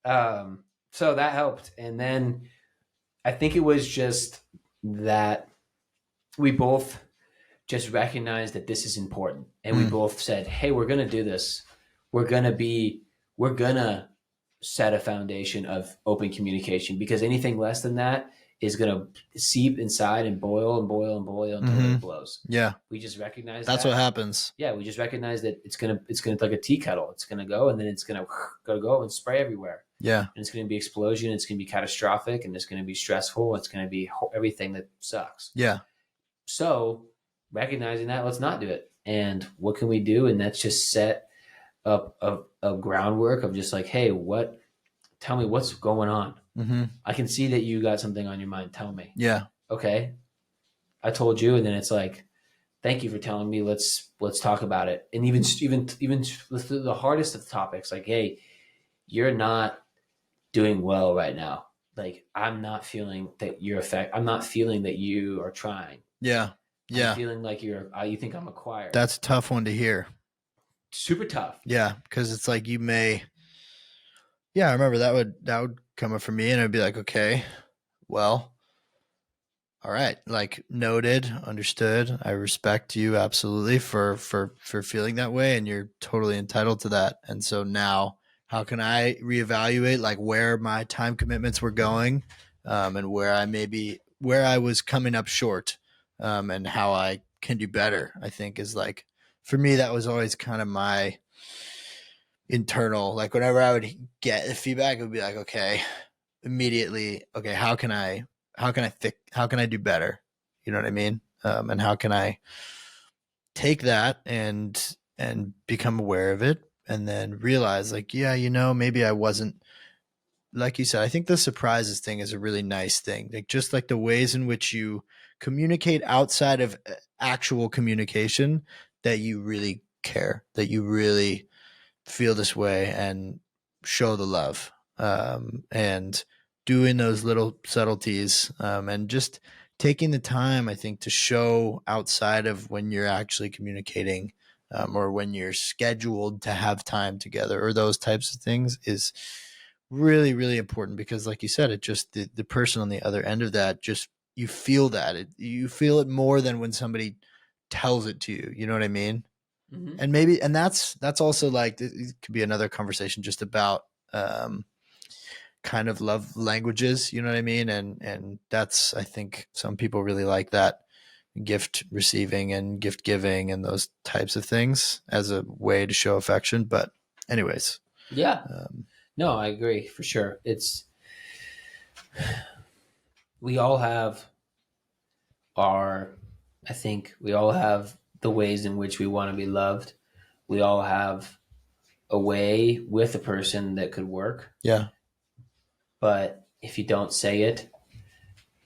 so that helped. And then I think it was just that we both just recognized that this is important. And we both said, hey, we're going to do this. We're going to set a foundation of open communication, because anything less than that is going to seep inside and boil and boil and boil until it blows. Yeah. We just recognize that's that. What happens. Yeah. We just recognize that it's going to like a tea kettle. It's going to go, and then it's going to go and spray everywhere. Yeah. And it's going to be explosion. It's going to be catastrophic, and it's going to be stressful. It's going to be everything that sucks. Yeah. So recognizing that, let's not do it. And what can we do? And that's just set up a groundwork of just like, hey, tell me what's going on. I can see that you got something on your mind. Tell me. Yeah. Okay. I told you. And then it's like, thank you for telling me. Let's talk about it. And even the hardest of topics, like, hey, you're not doing well right now. Like, I'm not feeling that I'm not feeling that you are trying. Yeah. Yeah. I'm feeling like you think I'm a choir. That's a tough one to hear. Super tough. Yeah. Cause it's like you may, I remember that would come up for me, and I'd be like, okay, well, all right. Like, noted, understood. I respect you absolutely for feeling that way, and you're totally entitled to that. And so now, how can I reevaluate like where my time commitments were going, and where I was coming up short, and how I can do better, I think is like, for me, that was always kind of my internal, like whenever I would get the feedback, it would be like, okay, immediately, okay, how can I do better? You know what I mean? And how can I take that and become aware of it, and then realize like, yeah, maybe I wasn't, like you said, I think the surprises thing is a really nice thing. Like just like the ways in which you communicate outside of actual communication, that you really care, that you really feel this way and show the love, and doing those little subtleties, and just taking the time, I think, to show outside of when you're actually communicating, or when you're scheduled to have time together, or those types of things, is really, really important. Because like you said, it just, the person on the other end of that, just, you feel that you feel it more than when somebody tells it to you. You know what I mean? Mm-hmm. And maybe, and that's also like, it could be another conversation just about, kind of love languages, you know what I mean? And that's, I think some people really like that, gift receiving and gift giving and those types of things as a way to show affection. But anyways. Yeah. No, I agree for sure. We all have the ways in which we want to be loved. We all have a way with a person that could work. Yeah. But if you don't say it,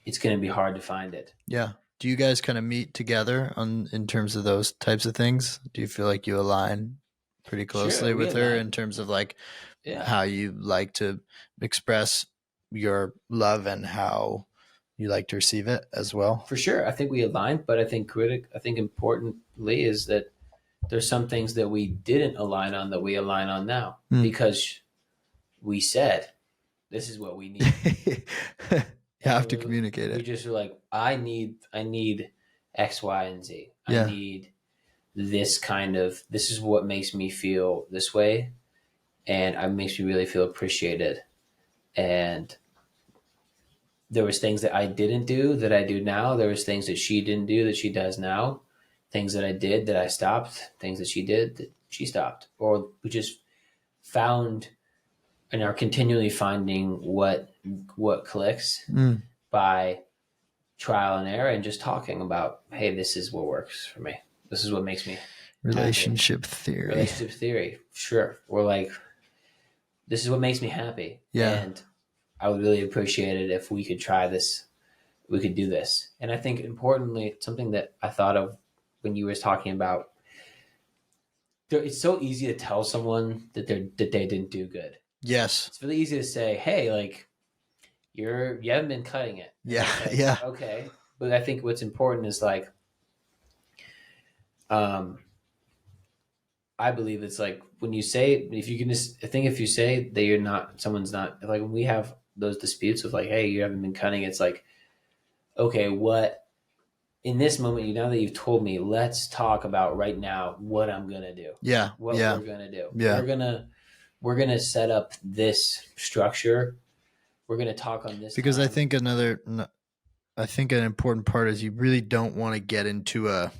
it's going to be hard to find it. Yeah. Do you guys kind of meet together in terms of those types of things? Do you feel like you align pretty closely with her in terms of like how you like to express your love and how you like to receive it as well? For sure. I think we align, but I think importantly is that there's some things that we didn't align on that we align on now, because we said, this is what we need. You have to communicate it. We just were like, I need X, Y, and Z. Yeah. I need this is what makes me feel this way. And it makes me really feel appreciated. And there was things that I didn't do that I do now. There was things that she didn't do that she does now. Things that I did that I stopped. Things that she did that she stopped. Or we just found and are continually finding what clicks Mm. by trial and error and just talking about, hey, this is what works for me. This is what makes me happy. Relationship theory. Relationship theory, sure. Or like, this is what makes me happy. Yeah. And I would really appreciate it if we could try this. We could do this. And I think importantly, something that I thought of when you were talking about, it's so easy to tell someone that they didn't do good. Yes. It's really easy to say, hey, like you haven't been cutting it. And Yeah. it's like, Yeah. okay. But I think what's important is like, um, I believe it's like when you say, if you can just, I think if you say that you're not, someone's not, like when we have those disputes of like, hey, you haven't been cutting, it's like, okay, what, in this moment, you know that you've told me, let's talk about right now what I'm going to do, Yeah. what Yeah. we're going to do. Yeah. We're going to set up this structure. We're going to talk on this Because time. I think an important part is you really don't want to get into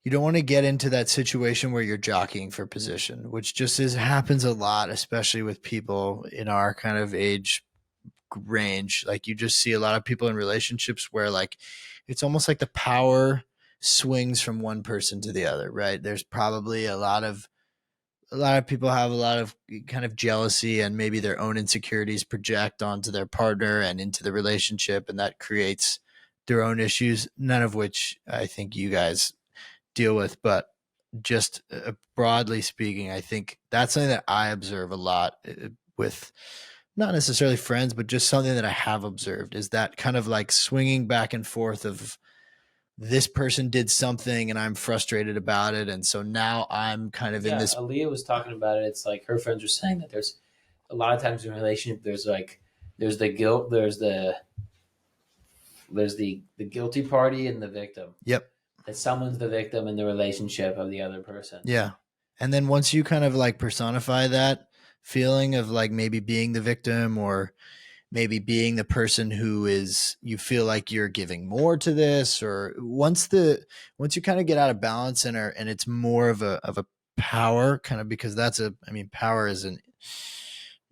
you don't want to get into that situation where you're jockeying for position, which just happens a lot, especially with people in our kind of age range. Like you just see a lot of people in relationships where like it's almost like the power swings from one person to the other, right? There's probably a lot of people have a lot of kind of jealousy and maybe their own insecurities project onto their partner and into the relationship, and that creates their own issues, none of which I think you guys deal with. But just broadly speaking, I think that's something that I observe a lot with not necessarily friends, but just something that I have observed is that kind of like swinging back and forth of this person did something and I'm frustrated about it. And so now I'm kind of in Yeah, this. Aaliyah was talking about it. It's like her friends were saying that there's a lot of times in a relationship, there's like, there's the guilt, there's the guilty party and the victim. Yep. That someone's the victim in the relationship of the other person. Yeah. And then once you kind of like personify that feeling of like maybe being the victim or maybe being the person who is you feel like you're giving more to this, or once you kind of get out of balance and it's more of a power kind of, because power isn't,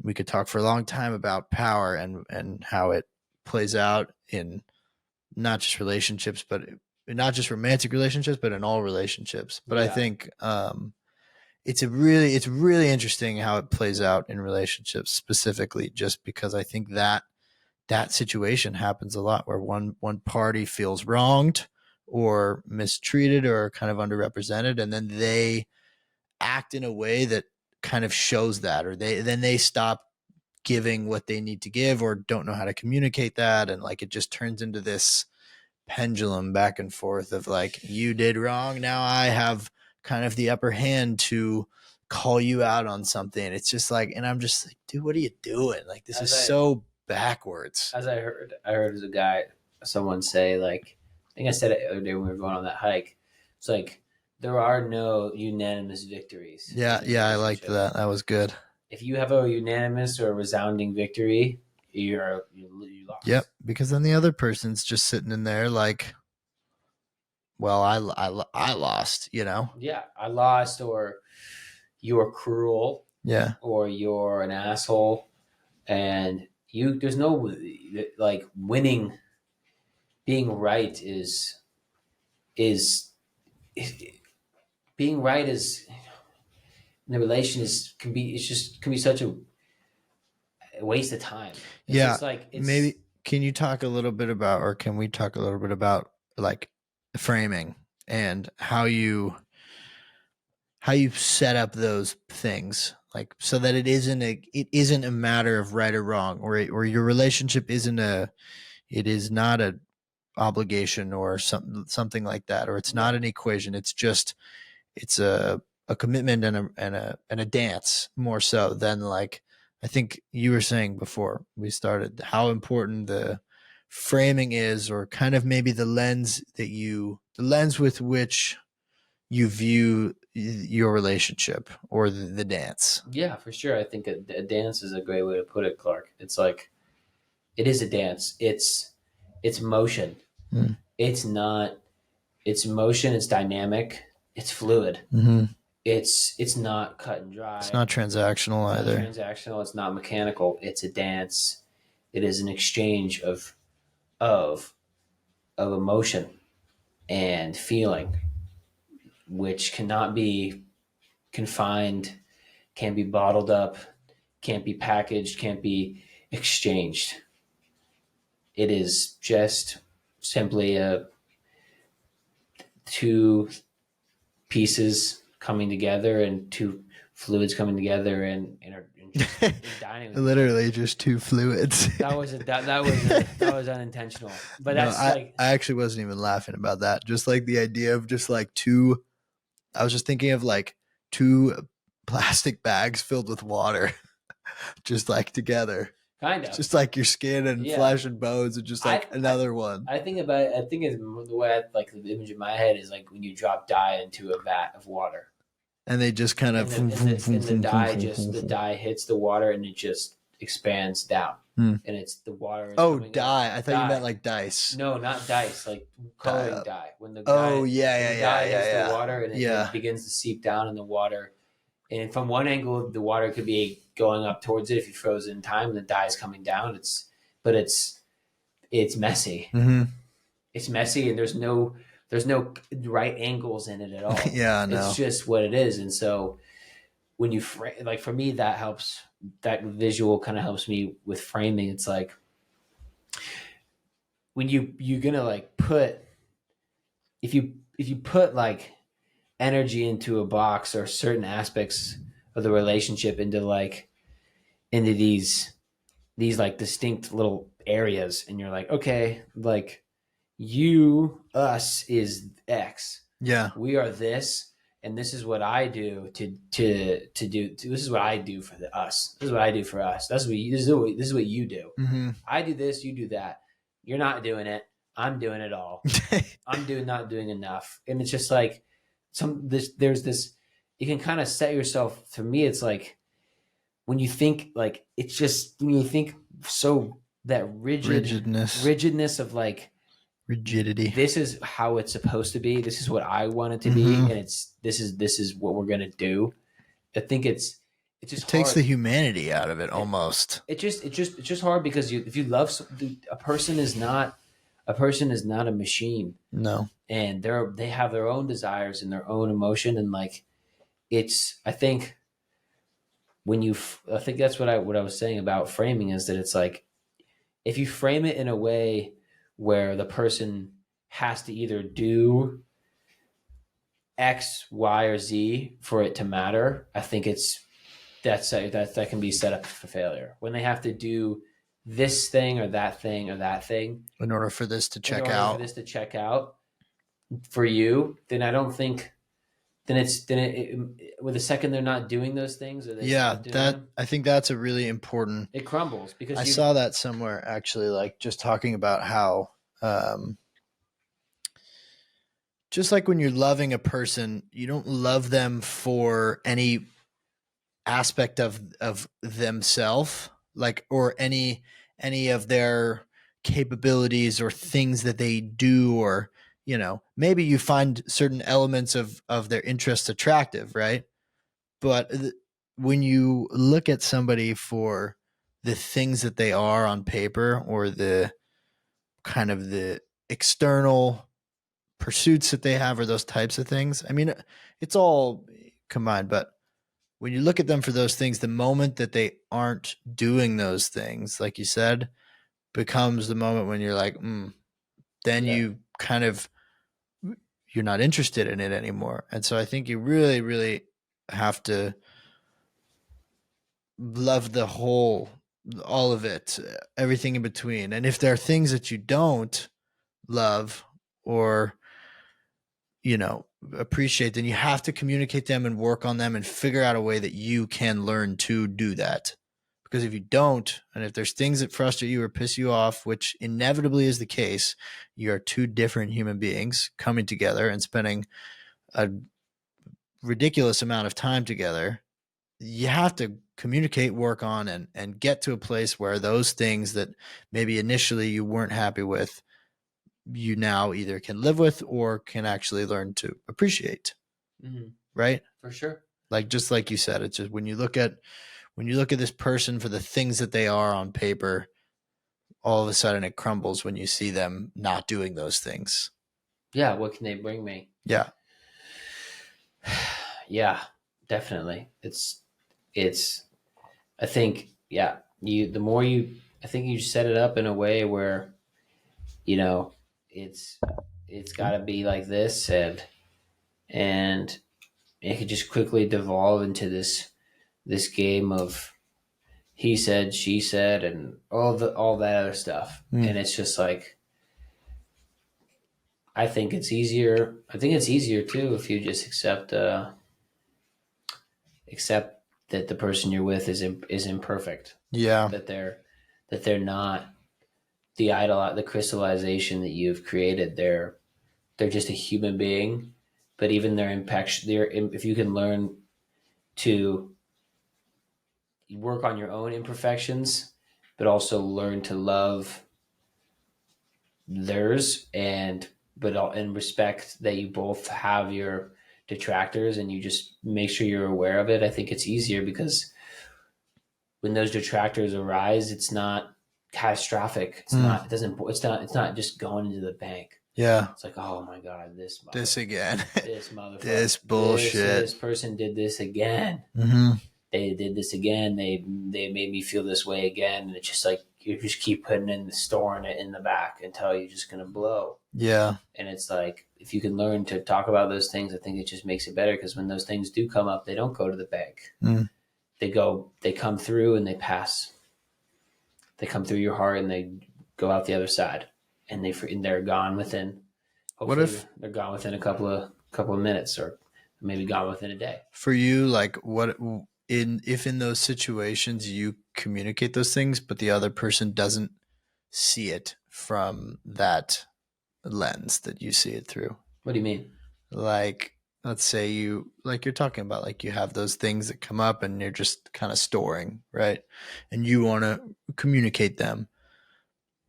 we could talk for a long time about power and how it plays out in not just relationships, but not just romantic relationships, but in all relationships. But I think it's really interesting how it plays out in relationships specifically, just because I think that situation happens a lot where one party feels wronged or mistreated or kind of underrepresented, and then they act in a way that kind of shows that, or they stop giving what they need to give or don't know how to communicate that, and like it just turns into this pendulum back and forth of like, you did wrong, now I have kind of the upper hand to call you out on something. It's just like, and I'm just like, dude, what are you doing? Like, this is so backwards. As I heard as a guy, someone say like, I think I said it the other day when we were going on that hike. It's like there are no unanimous victories. Yeah, I liked that. That was good. If you have a unanimous or a resounding victory, you lost. Yep, because then the other person's just sitting in there like, well, I lost, you know? Yeah, I lost, or you're cruel, Yeah. or you're an asshole, and there's no like winning. Being right is being right is in the relation is can be it's just can be such a waste of time. It's Yeah. just like Maybe can you talk a little bit about, or can we talk a little bit about like framing and how you set up those things, like so that it isn't a matter of right or wrong, or your relationship it is not a obligation or something like that, or it's not an equation. It's just it's a commitment and a dance more so than like, I think you were saying before we started how important the framing is, or kind of maybe the lens with which you view your relationship or the dance. Yeah, for sure. I think a dance is a great way to put it, Clark. It's like It is a dance. It's motion. Mm. It's not. It's motion. It's dynamic. It's fluid. Mm-hmm. It's not cut and It's dry. not transactional It's not either. transactional. It's not mechanical. It's a dance. It is an exchange of of emotion and feeling, which cannot be confined, can't be bottled up, can't be packaged, can't be exchanged. It is just simply a two pieces coming together and two fluids coming together and just dining with each other. Literally just two fluids. That was unintentional, but No, that's like I actually wasn't even laughing about that. Just like the idea of just like two, I was just thinking of like two plastic bags filled with water, just like together. kind It's of. just like your skin and Yeah. flesh and bones, and just like another one. I think about it, I think it's the way I, like the image in my head is like when you drop dye into a vat of water, And they just kind and of. the dye just the dye hits the water and it just expands down, Hmm. and it's the water is Oh, coming dye. up. I thought you meant like dice. No, not dice, like coloring Dye. dye. When the Oh, dye yeah, when the dye yeah, hits yeah, the water and yeah. it begins to seep down in the water, and from one angle the water could be going up towards it if you froze it in time, and the dye is coming down. But it's messy. Mm-hmm. It's messy, and there's no right angles in it at all. Yeah, no. It's just what it is. And so when you like, for me, that helps. That visual kind of helps me with framing. It's like when you're gonna like put, if you put like energy into a box or certain aspects of the relationship into these like distinct little areas, and you're like, okay, like you, us is X. Yeah. We are this, and this is what I do this is what I do for us. This is what I do for us. This is what you do. Mm-hmm. I do this, you do that. You're not doing it. I'm doing it all. I'm not doing enough. And it's just like there's this, you can kind of set yourself, to me, it's like when you think like, it's just when you think so that rigidness of like, rigidity. This is how it's supposed to be. This is what I want it to be, and this is what we're gonna do. I think it's just takes hard. the humanity out of it almost. It's just hard because if you love a person is not a machine. No. And they have their own desires and their own emotion, and like I think I think that's what I was saying about framing, is that it's like if you frame it in a way where the person has to either do X, Y, or Z for it to matter, I think that can be set up for failure. When they have to do this thing or that thing or that thing in order for this to check out for you, then I don't think with the second they're not doing those things, or I think that's a really important. It crumbles because I saw that somewhere actually, like just talking about how just like when you're loving a person, you don't love them for any aspect of themselves, like, or any of their capabilities or things that they do, or maybe you find certain elements of their interests attractive, right? But when you look at somebody for the things that they are on paper, or the kind of the external pursuits that they have, or those types of things, I mean, it's all combined. But when you look at them for those things, the moment that they aren't doing those things, like you said, becomes the moment when you're like, then you kind of, you're not interested in it anymore. And so I think you really, really have to love the whole, all of it, everything in between. And if there are things that you don't love or appreciate, then you have to communicate them and work on them and figure out a way that you can learn to do that. Because if you don't, and if there's things that frustrate you or piss you off, which inevitably is the case, you are two different human beings coming together and spending a ridiculous amount of time together. You have to communicate, work on, and get to a place where those things that maybe initially you weren't happy with, you now either can live with or can actually learn to appreciate. Mm-hmm. Right? For sure. Like, just like you said, it's just when you look at this person for the things that they are on paper, all of a sudden it crumbles when you see them not doing those things. Yeah. What can they bring me? Yeah. Yeah, definitely. I think, yeah, I think you set it up in a way where, you know, it's, it's got to be like this, and it could just quickly devolve into this game of he said, she said, and all that other stuff. And it's just like, I think it's easier. I think it's easier too if you just accept that the person you're with is imperfect. Yeah. That they're not the crystallization that you've created. They're just a human being, but even their impact. If you can learn to work on your own imperfections, but also learn to love theirs, and respect that you both have your detractors, and you just make sure you're aware of it. I think it's easier because when those detractors arise, it's not catastrophic. It's not. It doesn't. It's not. It's not just going into the bank. Yeah. It's like, oh my god, This again. this motherfucker, this bullshit. This person did this again. Mm-hmm. They did this again. They made me feel this way again, and it's just like you just keep storing it in the back until you're just gonna blow. Yeah. And it's like, if you can learn to talk about those things, I think it just makes it better, because when those things do come up, they don't go to the bank. They come through and they pass. They come through your heart and they go out the other side, and they're gone within. Hopefully they're gone within a couple of minutes, or maybe gone within a day. For you, like, if in those situations you communicate those things, but the other person doesn't see it from that lens that you see it through? What do you mean? Like, let's say you're talking about, like, you have those things that come up and you're just kind of storing, right? And you want to communicate them,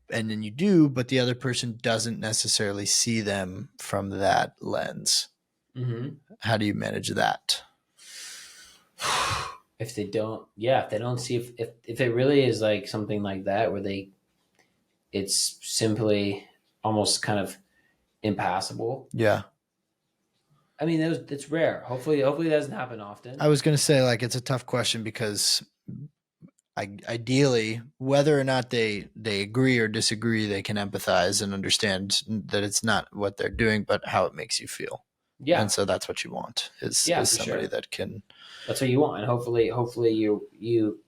and then you do, but the other person doesn't necessarily see them from that lens. Mm-hmm. How do you manage that? If they don't see, if it really is like something like that, where it's simply almost kind of impassable. Yeah. I mean, it's rare. Hopefully it doesn't happen often. I was going to say, like, it's a tough question, because ideally, whether or not they agree or disagree, they can empathize and understand that it's not what they're doing, but how it makes you feel. Yeah. And so that's what you want is somebody that can. That's what you want. And hopefully you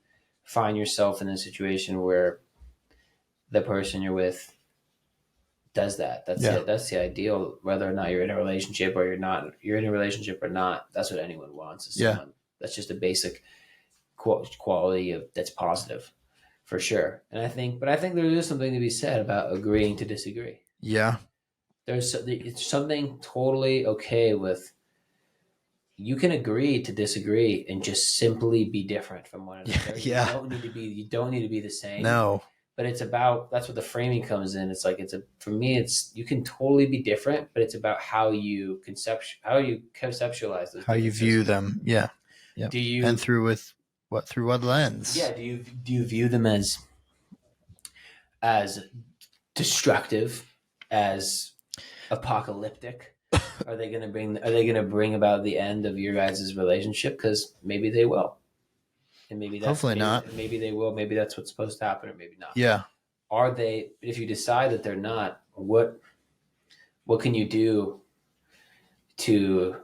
find yourself in a situation where the person you're with does that. That's it. That's the ideal, whether or not you're in a relationship or you're in a relationship or not. That's what anyone wants, is someone. That's just a basic quality that's positive, for sure. And I think there is something to be said about agreeing to disagree. Yeah. It's something totally okay with. You can agree to disagree and just simply be different from one another. Yeah. You don't need to be the same. No. But it's about, that's what the framing comes in. It's like, for me, you can totally be different, but it's about how you conceptualize those. How you view them. Yeah. Yeah. And through what lens? Yeah. Do you view them as destructive, as apocalyptic? Are they going to bring about the end of your guys' relationship? Because maybe they will. And hopefully not. Maybe they will. Maybe that's what's supposed to happen, or maybe not. Yeah. Are they? If you decide that they're not, what can you do to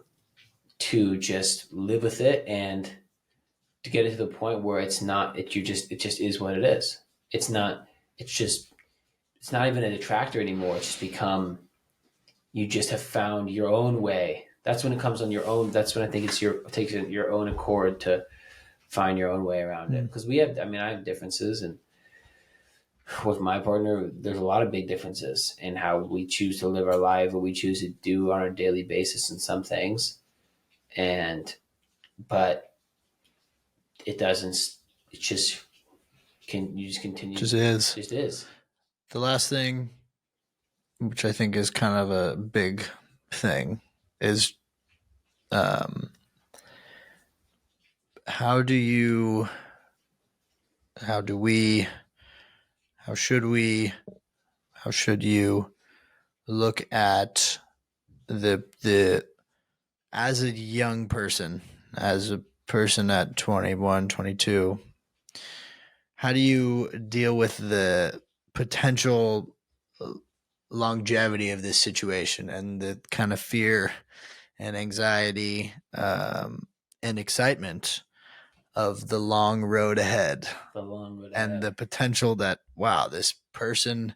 just live with it, and to get it to the point where it's not? It just is what it is. It's not. It's not even a detractor anymore. It's just become. You just have found your own way. That's when it comes on your own. That's when I think it takes your own accord to find your own way around it. Because I have differences, and with my partner, there's a lot of big differences in how we choose to live our life, what we choose to do on a daily basis in some things. But it doesn't. It just can. You just continue. Just is. Just is. The last thing, which I think is kind of a big thing, is um, how do you, how do we, how should we, how should you look at the as a young person, as a person at 21, 22, how do you deal with the potential longevity of this situation and the kind of fear and anxiety and excitement of the long road ahead? The long road and ahead. the potential that, wow, this person,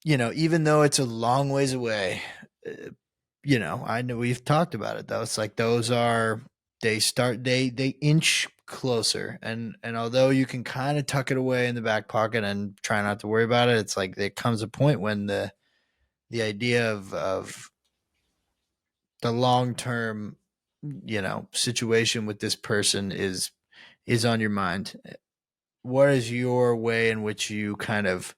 even though it's a long ways away, I know we've talked about it though. It's like those are, they inch closer, and although you can kind of tuck it away in the back pocket and try not to worry about it, it's like there comes a point when the idea of the long term, situation with this person is on your mind. What is your way in which you kind of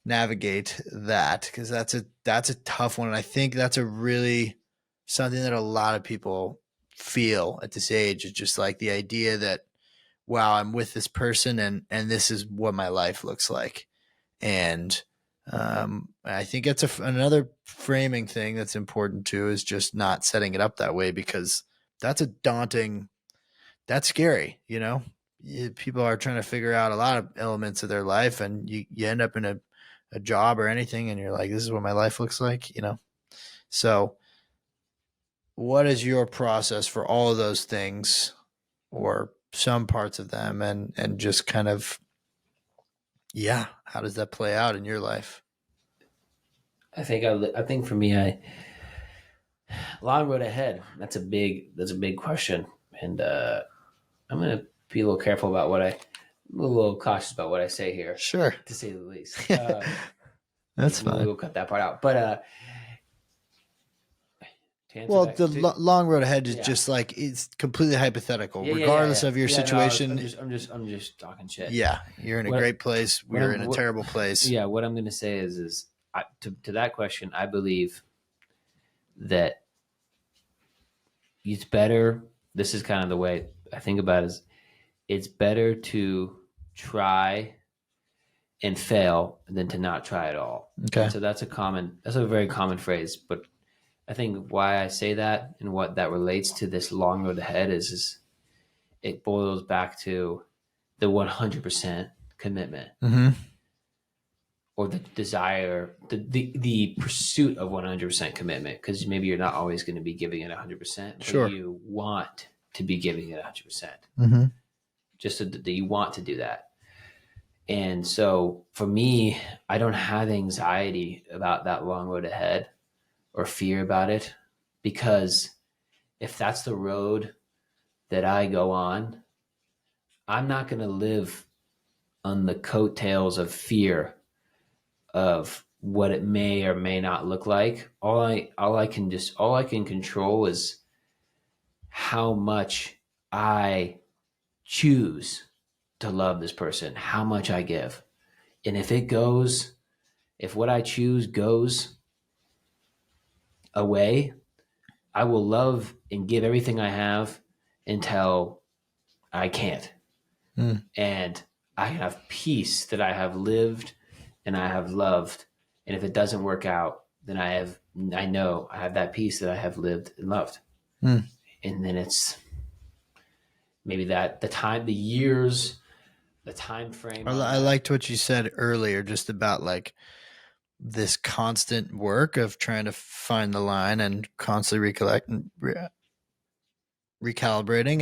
navigate that? Because that's a tough one, and I think that's a really something that a lot of people feel at this age. It's just like the idea that, wow, I'm with this person, and this is what my life looks like. And I think it's another framing thing that's important too, is just not setting it up that way, because that's a daunting, that's scary. People are trying to figure out a lot of elements of their life, and you end up in a job or anything, and you're like, this is what my life looks like. So what is your process for all of those things, or some parts of them, and just kind of, yeah, how does that play out in your life? I think for me, long road ahead. That's a big question, and I'm gonna be a little careful about I'm a little cautious about what I say here, Sure. to say the least. That's Maybe we'll fine. cut that part out. But to answer Well, that, the long road ahead is yeah, just like, it's completely hypothetical, yeah, yeah, yeah, regardless yeah, of your yeah. No, situation. I'm just talking shit. Yeah, you're in a What great place. what We're I'm in a what, terrible place. yeah, what I'm gonna say is to that question, I believe that it's better. This is kind of the way I think about it. Is it's better to try and fail than to not try at all. And Okay. so that's a very common phrase. But I think why I say that and what that relates to this long road ahead is it boils back to the 100% commitment, Mm-hmm. or the desire, the pursuit of 100% commitment. Because maybe you're not always going to be giving it 100%, but Sure. you want to be giving it 100%, Mm-hmm. just so that you want to do that. And so for me, I don't have anxiety about that long road ahead or fear about it, because if that's the road that I go on, I'm not going to live on the coattails of fear of what it may or may not look like. All I can control is how much I choose to love this person, how much I give. And if what I choose goes away, I will love and give everything I have until I can't. Mm. And I have peace that I have lived and I have loved. And if it doesn't work out, then I know I have that peace that I have lived and loved. Mm. And then it's maybe that the years, the time frame on I that. liked what you said earlier, just about like this constant work of trying to find the line and constantly recalibrating,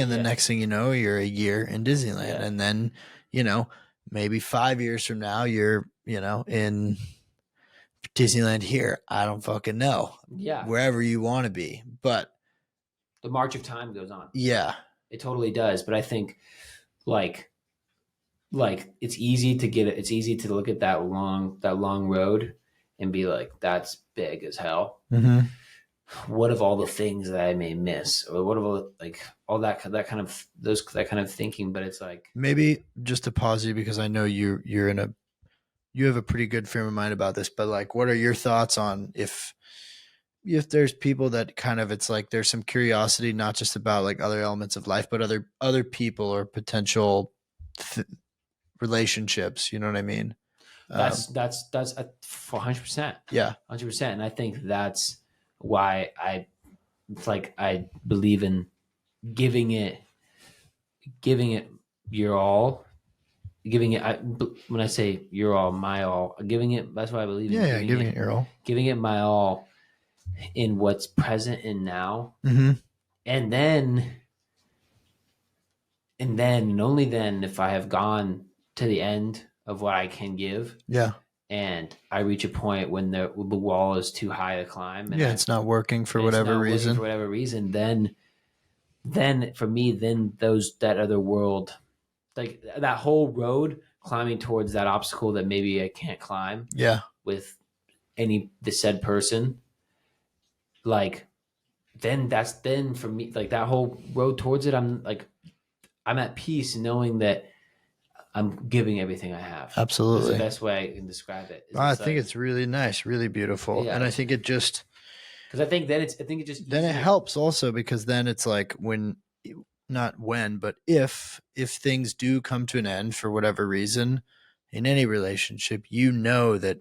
and the Yeah. next thing you know, you're a year in Disneyland, Yeah. and then you know maybe 5 years from now you're in Disneyland here. I don't fucking know, Yeah. wherever you want to be, but The march of time goes on. yeah. It totally does. But I think like it's easy to look at that long road and be like, that's big as hell. Mm-hmm. what of all the things that I may miss, or what of all, like, all that kind of thinking. But it's like, Maybe just to pause you, because I know you have a pretty good frame of mind about this, but like, what are your thoughts on if there's people that kind of, it's like there's some curiosity, not just about like other elements of life, but other people or potential th- relationships. You know what I mean? that's 100%, Yeah, 100%. And I think that's why it's like I believe in giving it, giving it your all, giving it. When I say your all, my all, giving it. That's why I believe in yeah, giving it your all. giving it my all in what's present and now, Mm-hmm. and then and only then, if I have gone to the end of what I can give, Yeah, and I reach a point when the wall is too high to climb, yeah, it's not working for and it's whatever not working for reason. whatever reason, then for me, then that other world, like that whole road climbing towards that obstacle that maybe I can't climb Yeah, with the said person, like, then for me, like that whole road towards it, I'm at peace knowing that I'm giving everything I have. That's the absolutely. best way I can describe it. Is I it's think like, it's really nice, really beautiful, yeah, and I think it just because I think it just then it eases it. helps also, because then it's like when, not when, but if things do come to an end for whatever reason in any relationship, you know that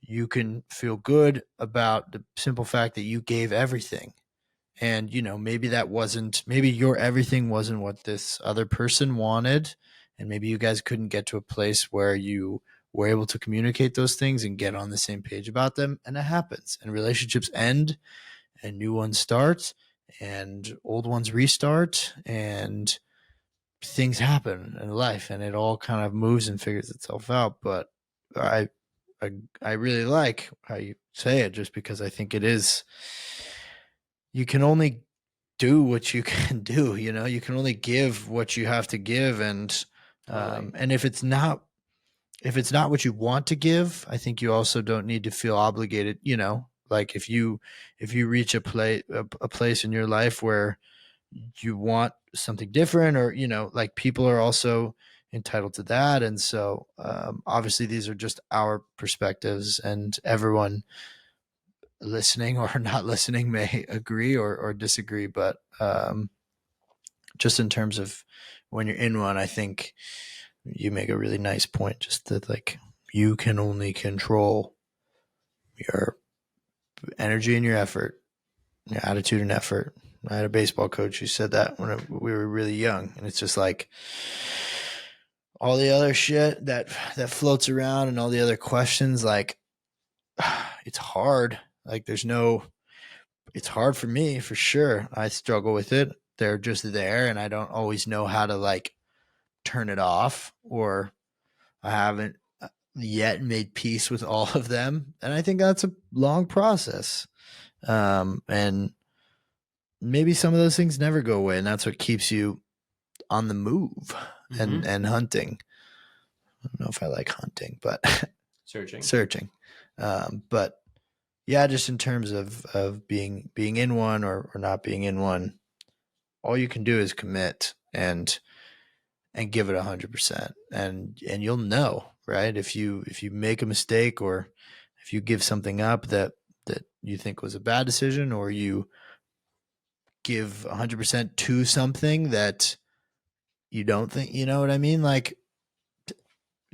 you can feel good about the simple fact that you gave everything. And maybe that wasn't, maybe your everything wasn't what this other person wanted, and maybe you guys couldn't get to a place where you were able to communicate those things and get on the same page about them. And it happens, and relationships end and new ones start and old ones restart, and things happen in life, and it all kind of moves and figures itself out. But I I, I really like how you say it, just because I think it is, you can only do what you can do, you can only give what you have to give. Totally. And if it's not what you want to give, I think you also don't need to feel obligated, like if you reach a place in your life where you want something different, or like, people are also entitled to that. And so, obviously these are just our perspectives, and everyone listening or not listening may agree or disagree. But just in terms of when you're in one, I think you make a really nice point, just that, like, you can only control your energy and your effort, your attitude and effort. I had a baseball coach who said that when we were really young, and it's just like all the other shit that floats around and all the other questions, like, it's hard. Like, it's hard for me, for sure. I struggle with it. They're just there, and I don't always know how to, like, turn it off, or I haven't yet made peace with all of them. And I think that's a long process. And maybe some of those things never go away, and that's what keeps you on the move and Mm-hmm. and hunting. I don't know if I like hunting, but Searching. searching. But yeah, just in terms of being in one or not being in one, all you can do is commit and give it 100%, and you'll know, right? If you make a mistake, or if you give something up that you think was a bad decision, or you give 100% to something that you don't think, you know what I mean? Like,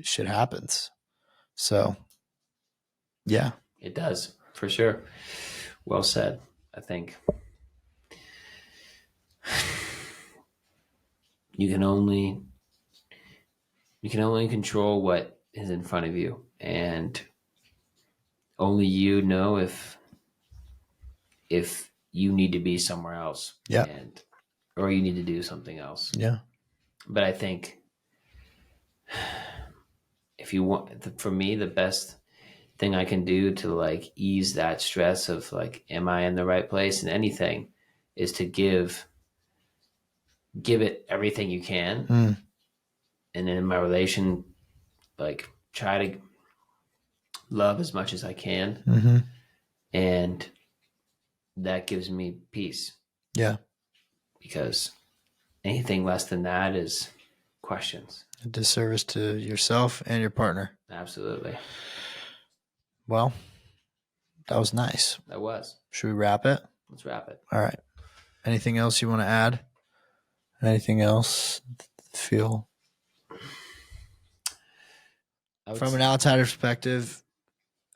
shit happens. So yeah, It does, for sure. Well said. I think you can only you can only control what is in front of you, and only you know if you need to be somewhere else, yeah, and or you need to do something else. yeah, But I think, if you want, for me, the best thing I can do to, like, ease that stress of, like, am I in the right place in anything, is to give it everything you can. mm, And then in my relation, like, try to love as much as I can. mm-hmm, And that gives me peace, Yeah. because anything less than that is questions. A disservice to yourself and your partner. Absolutely. Well, that was nice. That was. Should we wrap it? Let's wrap it. All right. Anything else you want to add? Anything else feel? From an outsider perspective,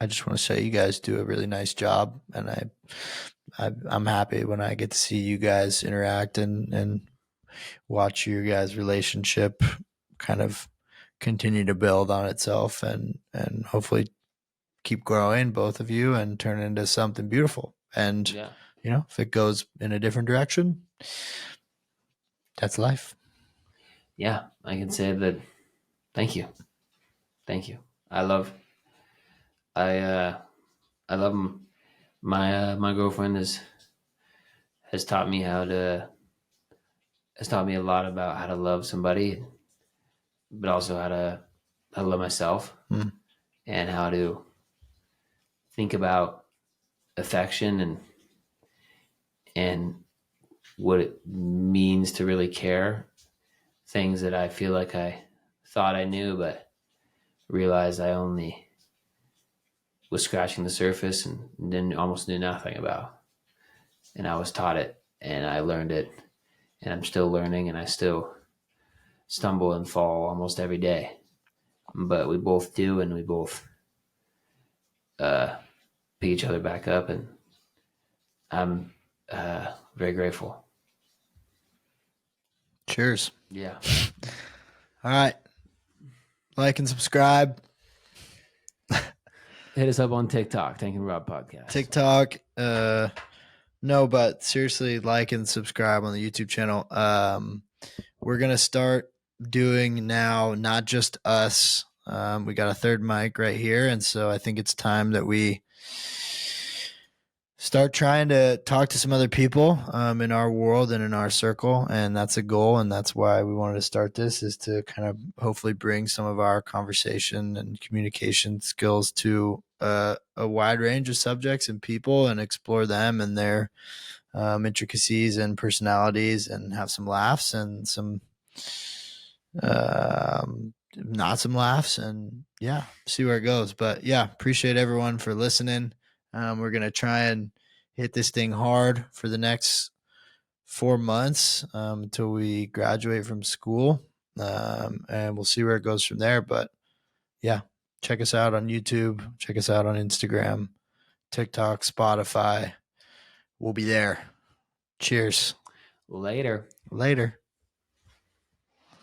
I just want to say you guys do a really nice job, and I'm happy when I get to see you guys interact and watch your guys' relationship kind of continue to build on itself and hopefully keep growing, both of you, and turn into something beautiful. And Yeah. if it goes in a different direction, that's life. Yeah, I can say that. Thank you. I love them. My girlfriend has taught me a lot about how to love somebody, but also how to love myself, and how to think about affection and what it means to really care. Things that I feel like I thought I knew, but realized I only was scratching the surface and then almost knew nothing about. And I was taught it, and I learned it, and I'm still learning, and I still stumble and fall almost every day. But we both do, and we both pick each other back up, and I'm very grateful. Cheers. Yeah. All right. Like and subscribe. Hit us up on TikTok, Tank and Rob Podcast. TikTok. No, but seriously, like and subscribe on the YouTube channel. We're going to start doing now, not just us. We got a third mic right here. And so I think it's time that we start trying to talk to some other people in our world and in our circle. And that's a goal. And that's why we wanted to start this, is to kind of hopefully bring some of our conversation and communication skills to a wide range of subjects and people, and explore them and their intricacies and personalities, and have some laughs and some not some laughs, and see where it goes. But appreciate everyone for listening. We're going to try and hit this thing hard for the next 4 months until we graduate from school. And we'll see where it goes from there. But check us out on YouTube. Check us out on Instagram, TikTok, Spotify. We'll be there. Cheers. Later.